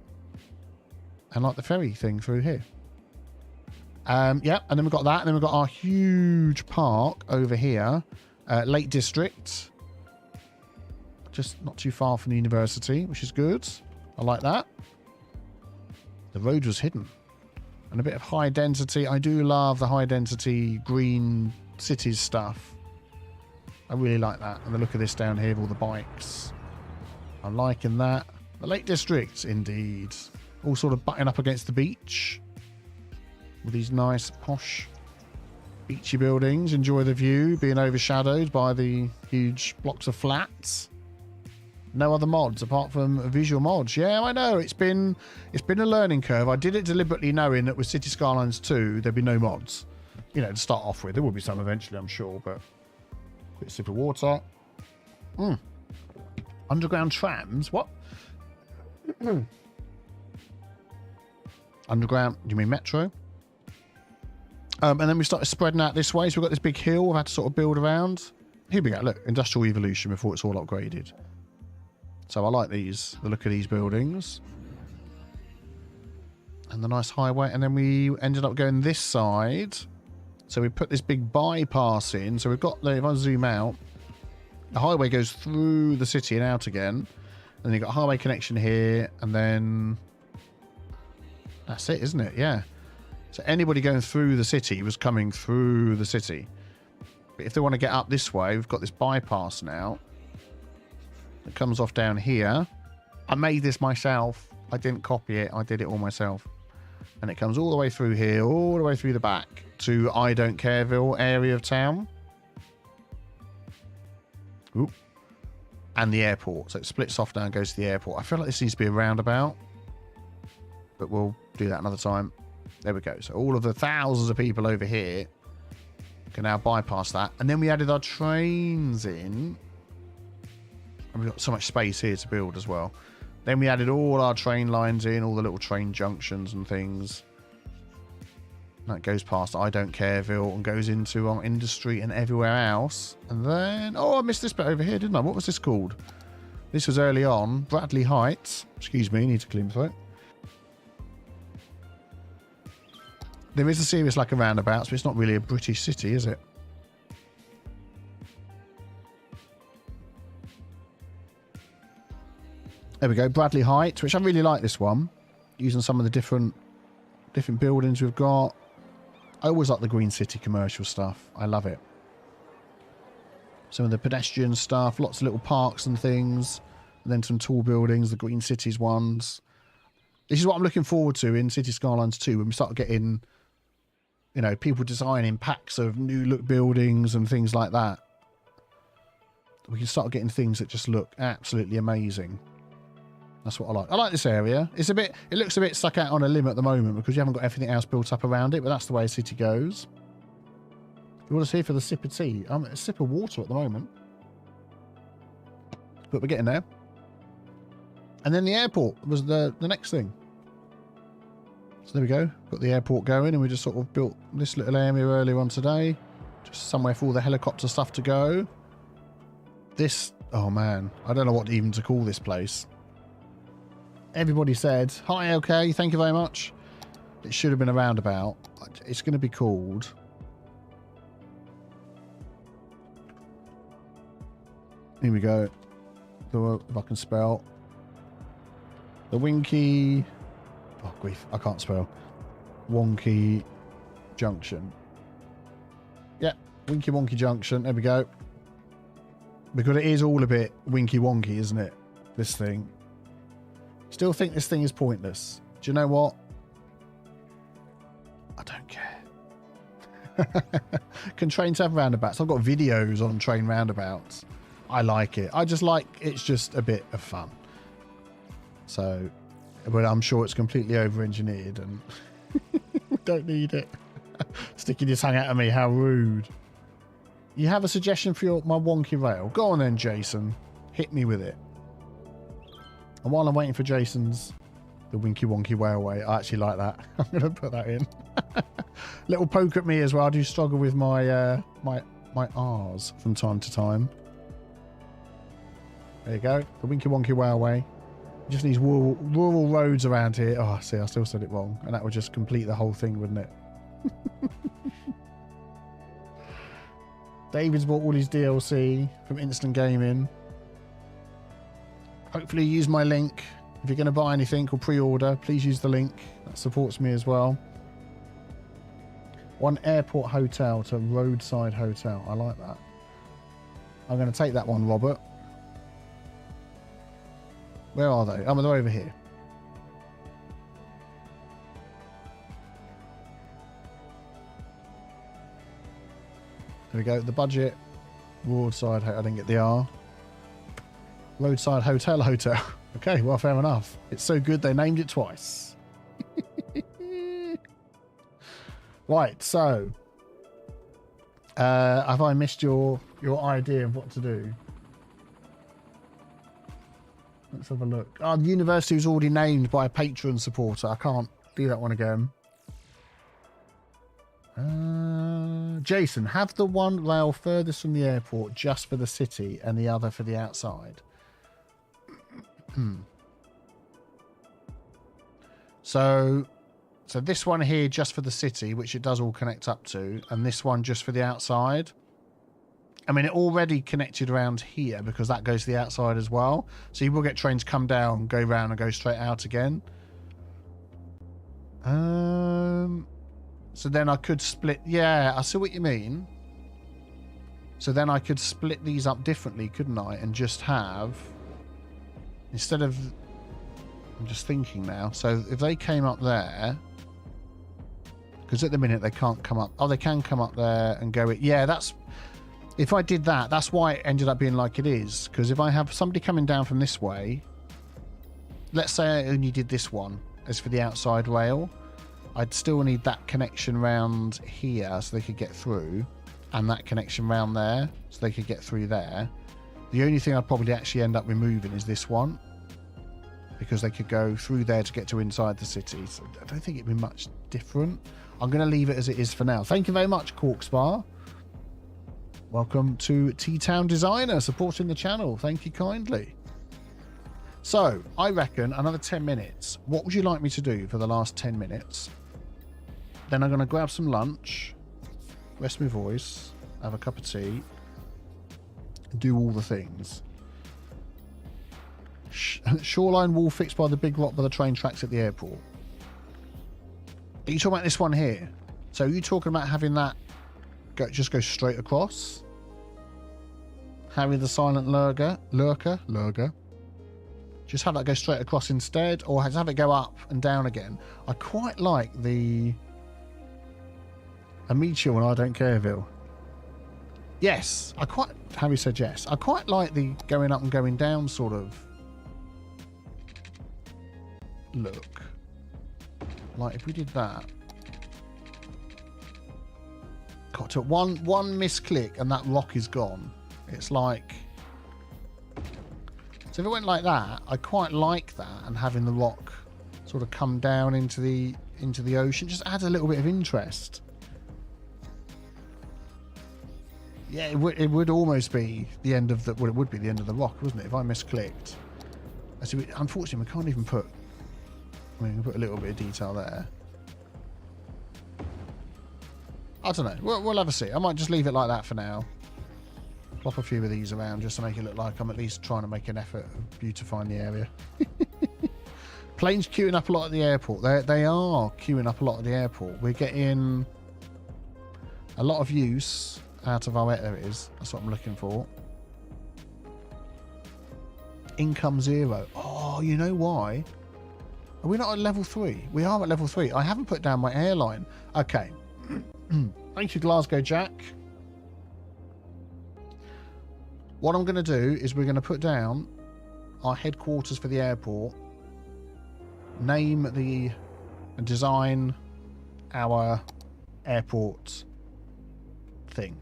And like the ferry thing through here. Yeah, and then we've got that. And then we've got our huge park over here. Lake District. Just not too far from the university, which is good. I like that. The road was hidden. And a bit of high density. I do love the high density green cities stuff. I really like that. And the look of this down here with all the bikes. I'm liking that. The Lake District, indeed. All sort of butting up against the beach. With these nice, posh, beachy buildings. Enjoy the view, being overshadowed by the huge blocks of flats. No other mods apart from visual mods. Yeah, I know. It's been a learning curve. I did it deliberately knowing that with Cities Skylines 2, there'd be no mods. You know, to start off with. There will be some eventually, I'm sure, but... Bit of sip of water. Underground trams? What? Underground, do you mean metro? And then we started spreading out this way. So we've got this big hill we've had to sort of build around. Here we go, look. Industrial Evolution before it's all upgraded. So I like these, the look of these buildings. And the nice highway. And then we ended up going this side. So we put this big bypass in. So we've got, if I zoom out, the highway goes through the city and out again. And then you've got a highway connection here. And then that's it, isn't it? Yeah. So anybody going through the city was coming through the city. But if they want to get up this way, we've got this bypass now. It comes off down here. I made this myself. I didn't copy it. I did it all myself. And it comes all the way through here, all the way through the back to I Don't Careville area of town. Oop. And the airport. So it splits off now and goes to the airport. I feel like this needs to be a roundabout. But we'll do that another time. There we go. So all of the thousands of people over here can now bypass that. And then we added our trains in. And we've got so much space here to build as well. Then we added all our train lines in, all the little train junctions and things. That goes past I Don't Careville and goes into our industry and everywhere else. And then... Oh, I missed this bit over here, didn't I? What was this called? This was early on. Bradley Heights. Excuse me, need to clear my throat. There is a serious lack of roundabouts, but it's not really a British city, is it? There we go, Bradley Heights, which I really like this one. Using some of the different buildings we've got. I always like the Green City commercial stuff. I love it. Some of the pedestrian stuff, lots of little parks and things. And then some tall buildings, the Green Cities ones. This is what I'm looking forward to in Cities Skylines 2 when we start getting, you know, people designing packs of new look buildings and things like that. We can start getting things that just look absolutely amazing. That's what I like. I like this area. It's a bit, it looks a bit stuck out on a limb at the moment because you haven't got everything else built up around it, but that's the way a city goes. You want us here for the sip of tea? I'm a sip of water at the moment. But we're getting there. And then the airport was the next thing. So there we go. Got the airport going, and we just sort of built this little area earlier on today. Just somewhere for all the helicopter stuff to go. This, oh man, I don't know what even to call this place. Everybody said, hi, okay, thank you very much. It should have been a roundabout. It's going to be called... Here we go. If I can spell. The Winky... Oh, grief. I can't spell. Wonky Junction. Yeah. Winky Wonky Junction. There we go. Because it is all a bit winky wonky, isn't it? This thing. Still think this thing is pointless. Do you know what? I don't care. Can trains have roundabouts? I've got videos on train roundabouts. I like it. I just like it's just a bit of fun. So, but I'm sure it's completely over-engineered and we don't need it. Sticking his tongue out at me, how rude. You have a suggestion for my wonky rail? Go on then, Jason. Hit me with it. And while I'm waiting for Jason's, the Winky Wonky Railway, I actually like that. I'm going to put that in. Little poke at me as well. I do struggle with my my R's from time to time. There you go. The Winky Wonky Railway. Just these rural roads around here. Oh, see, I still said it wrong. And that would just complete the whole thing, wouldn't it? David's bought all his DLC from Instant Gaming. Hopefully use my link. If you're going to buy anything or pre-order, please use the link. That supports me as well. One airport hotel to roadside hotel. I like that. I'm going to take that one, Robert. Where are they? Oh, they're over here. There we go. The budget. Roadside. I didn't get the R. Roadside hotel. Okay, well, fair enough. It's so good they named it twice. Right, so have I missed your idea of what to do? Let's have a look. Oh, the university was already named by a Patreon supporter. I can't do that one again. Jason, have the one rail furthest from the airport just for the city and the other for the outside. So this one here just for the city, which it does all connect up to, and this one just for the outside. I mean, it already connected around here because that goes to the outside as well. So you will get trains come down, go round and go straight out again. So then I could split. Yeah, I see what you mean. So then I could split these up differently, couldn't I? And just have, instead of, I'm just thinking now. So if they came up there, because at the minute they can't come up. Oh, they can come up there and go. Yeah, that's, if I did that, that's why it ended up being like it is. Because if I have somebody coming down from this way, let's say I only did this one as for the outside rail, I'd still need that connection round here so they could get through, and that connection round there so they could get through there. The only thing I'd probably actually end up removing is this one, because they could go through there to get to inside the city. So I don't think it'd be much different. I'm going to leave it as it is for now. Thank you very much, Corkspar. Welcome to T-Town Designer, supporting the channel. Thank you kindly. So, I reckon another 10 minutes. What would you like me to do for the last 10 minutes? Then I'm going to grab some lunch, rest my voice, have a cup of tea, do all the things. Shoreline wall fixed by the big rock by the train tracks at the airport. Are you talking about this one here? So are you talking about having that just go straight across? Having the silent lurker? Just have that go straight across instead, or have it go up and down again? I quite like the Amicia and I don't careville. Yes, Harry said yes. I quite like the going up and going down sort of look. Like if we did that. Got to one misclick and that rock is gone. It's like, so if it went like that, I quite like that, and having the rock sort of come down into the ocean just adds a little bit of interest. Yeah, it would almost be the end of the, well, it would be the end of the rock, wouldn't it, if I misclicked. So unfortunately, we can't even put, I mean, we can put a little bit of detail there. I don't know. We'll have a see. I might just leave it like that for now. Plop a few of these around just to make it look like I'm at least trying to make an effort of beautifying the area. Planes queuing up a lot at the airport. They are queuing up a lot at the airport. We're getting a lot of use out of our areas. That's what I'm looking for. Income 0. Oh, you know why? Are we not at level 3? We are at level 3. I haven't put down my airline. Okay. Thank you, Glasgow Jack. What I'm going to do is we're going to put down our headquarters for the airport, name the and design our airport thing.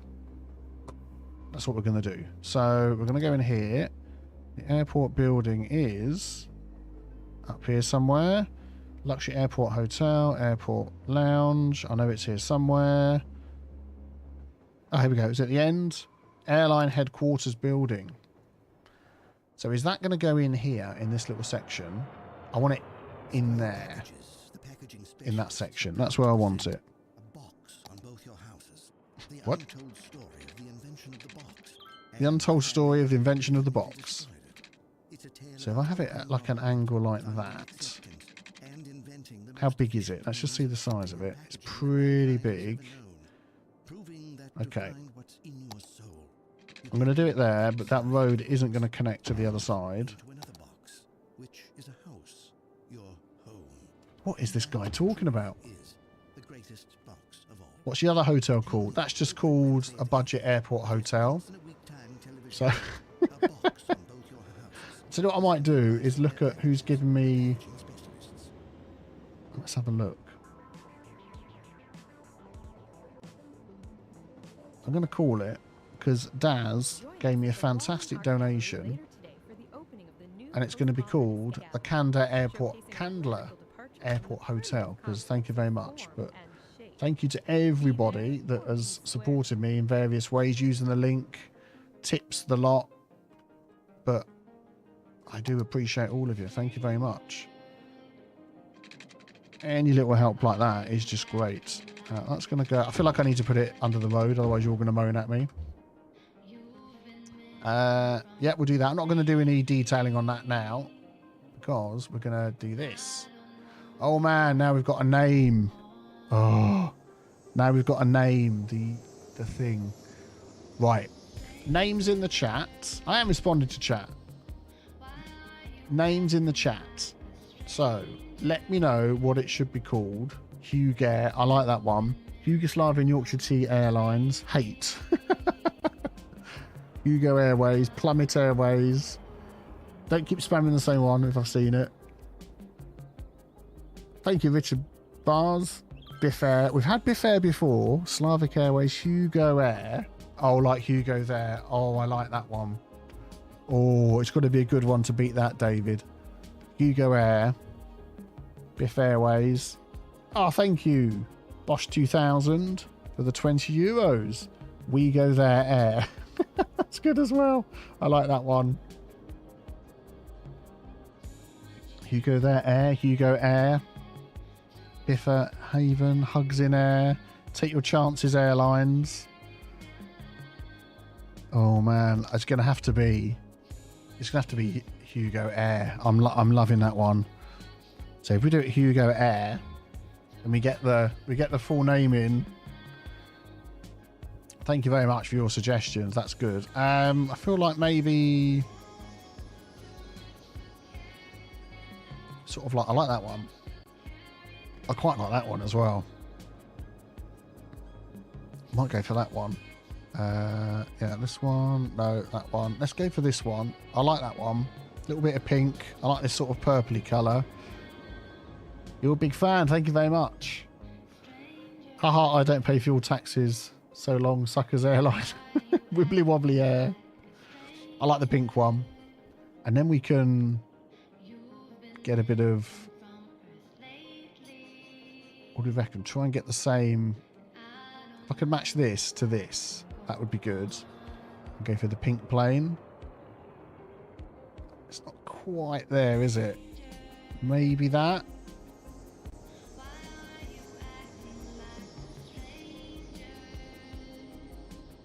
That's what we're going to do. So we're going to go in here. The airport building is up here somewhere. Luxury Airport Hotel, Airport Lounge. I know it's here somewhere. Oh, here we go. It's at the end. Airline Headquarters Building. So is that going to go in here in this little section? I want it in there. In that section. That's where I want it. What? The untold story of the invention of the box. So if I have it at like an angle like that. How big is it? Let's just see the size of it. It's pretty big. Okay. I'm going to do it there, but that road isn't going to connect to the other side. What is this guy talking about? What's the other hotel called? That's just called a budget airport hotel. So, so what I might do is look at who's given me... Let's have a look. I'm going to call it because Daz gave me a fantastic donation, and it's going to be called the Candler Airport Hotel. Because thank you very much, but thank you to everybody that has supported me in various ways using the link, tips the lot. But I do appreciate all of you. Thank you very much. Any little help like that is just great. That's going to go... I feel like I need to put it under the road, otherwise you're going to moan at me. Yeah, we'll do that. I'm not going to do any detailing on that now, because we're going to do this. Oh, man, now we've got a name. Oh, now we've got a name, the thing. Right. Names in the chat. I am responding to chat. Names in the chat. So... let me know what it should be called. Hugair. I like that one. Hugoslavia and Yorkshire Tea Airlines. Hate. Hugo Airways. Plummet Airways. Don't keep spamming the same one if I've seen it. Thank you, Richard Bars. Biffa. We've had Biffa before. Slavic Airways. Hugo Air. Oh, like Hugo there. Oh, I like that one. Oh, it's got to be a good one to beat that, David. Hugo Air. Biff Airways. Oh, thank you, Bosch 2000 for the 20 euros. We go there air. That's good as well. I like that one. Hugo there air. Hugo Air. Biffa Haven. Hugs in Air. Take your chances, airlines. Oh man, it's gonna have to be. It's gonna have to be Hugo Air. I'm loving that one. So if we do it Hugo Air, and we get the full name in. Thank you very much for your suggestions. That's good. I feel like maybe sort of like I like that one. I quite like that one as well. Might go for that one. Yeah, this one. No, that one. Let's go for this one. I like that one. A little bit of pink. I like this sort of purpley colour. You're a big fan. Thank you very much. Haha, I don't pay fuel taxes. So long, suckers airline. Wibbly wobbly air. I like the pink one. And then we can get a bit of... What do you reckon? Try and get the same... If I could match this to this, that would be good. I'll go for the pink plane. It's not quite there, is it? Maybe that.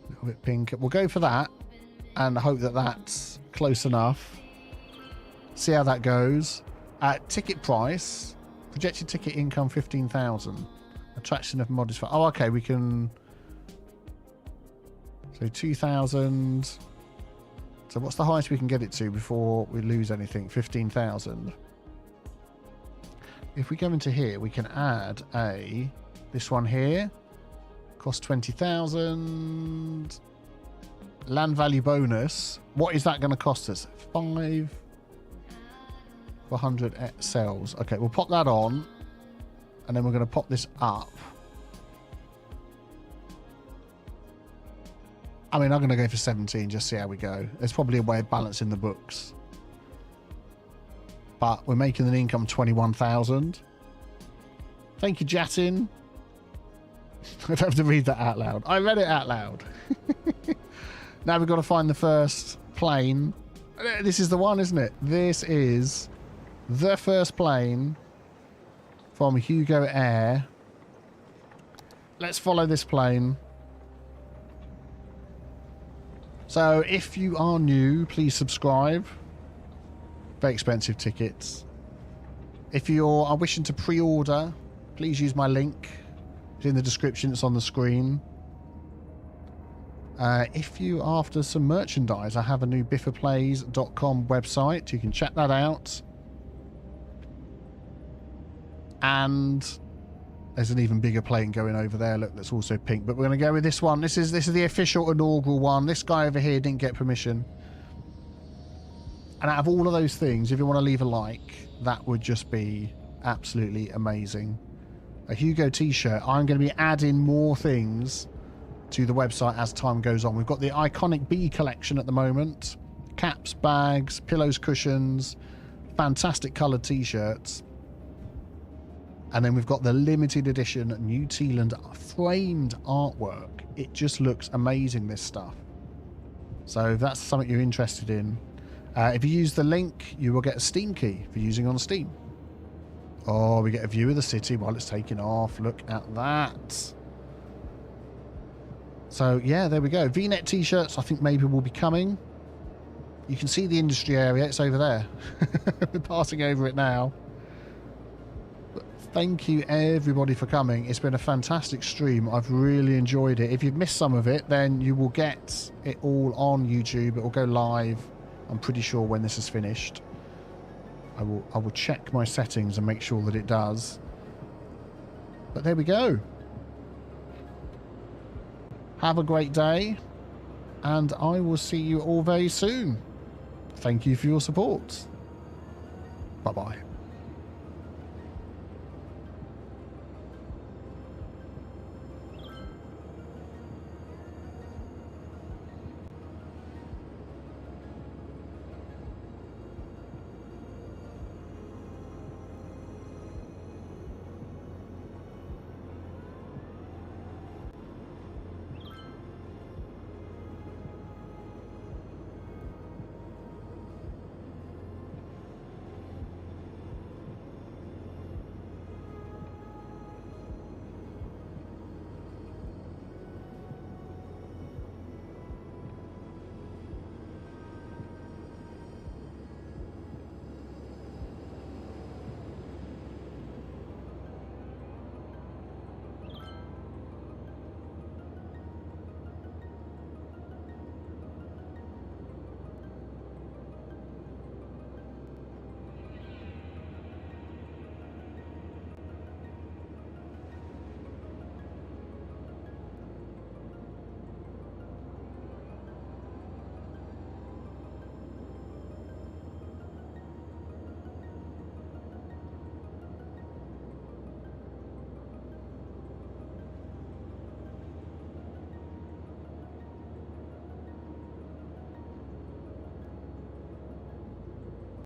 A little bit pink. We'll go for that and hope that that's close enough. See how that goes. Ticket price. Projected ticket income 15,000. Attraction of modest. Oh, okay. We can. So 2,000. So what's the highest we can get it to before we lose anything? 15,000. If we go into here, we can add this one here. Cost 20,000. Land value bonus. What is that going to cost us? 5 for 100 cells. Okay, we'll pop that on. And then we're going to pop this up. I mean, I'm going to go for 17, just see how we go. There's probably a way of balancing the books. But we're making an income 21,000. Thank you, Jatin. I don't have to read that out loud. I read it out loud. Now we've got to find the first plane. This is the one, isn't it? This is the first plane from Hugo Air. Let's follow this plane. So if you are new, please subscribe. Very expensive tickets. If you are wishing to pre-order, please use my link. It's in the description. It's on the screen. If you are after some merchandise, I have a new biffaplays.com website. You can check that out. And there's an even bigger plane going over there. Look, that's also pink. But we're going to go with this one. This is the official inaugural one. This guy over here didn't get permission. And out of all of those things, if you want to leave a like, that would just be absolutely amazing. A Hugo t-shirt. I'm going to be adding more things to the website as time goes on. We've got the iconic bee collection at the moment. Caps, bags, pillows, cushions, fantastic coloured t-shirts. And then we've got the limited edition New Zealand framed artwork. It just looks amazing, this stuff. So if that's something you're interested in, if you use the link, you will get a Steam key for using on Steam. Oh, we get a view of the city while it's taking off. Look at that. So, yeah, there we go. V-neck t-shirts, I think maybe will be coming. You can see the industry area. It's over there. We're passing over it now. But thank you, everybody, for coming. It's been a fantastic stream. I've really enjoyed it. If you've missed some of it, then you will get it all on YouTube. It will go live, I'm pretty sure, when this is finished. I will check my settings and make sure that it does. But there we go. Have a great day, and I will see you all very soon. Thank you for your support. Bye-bye.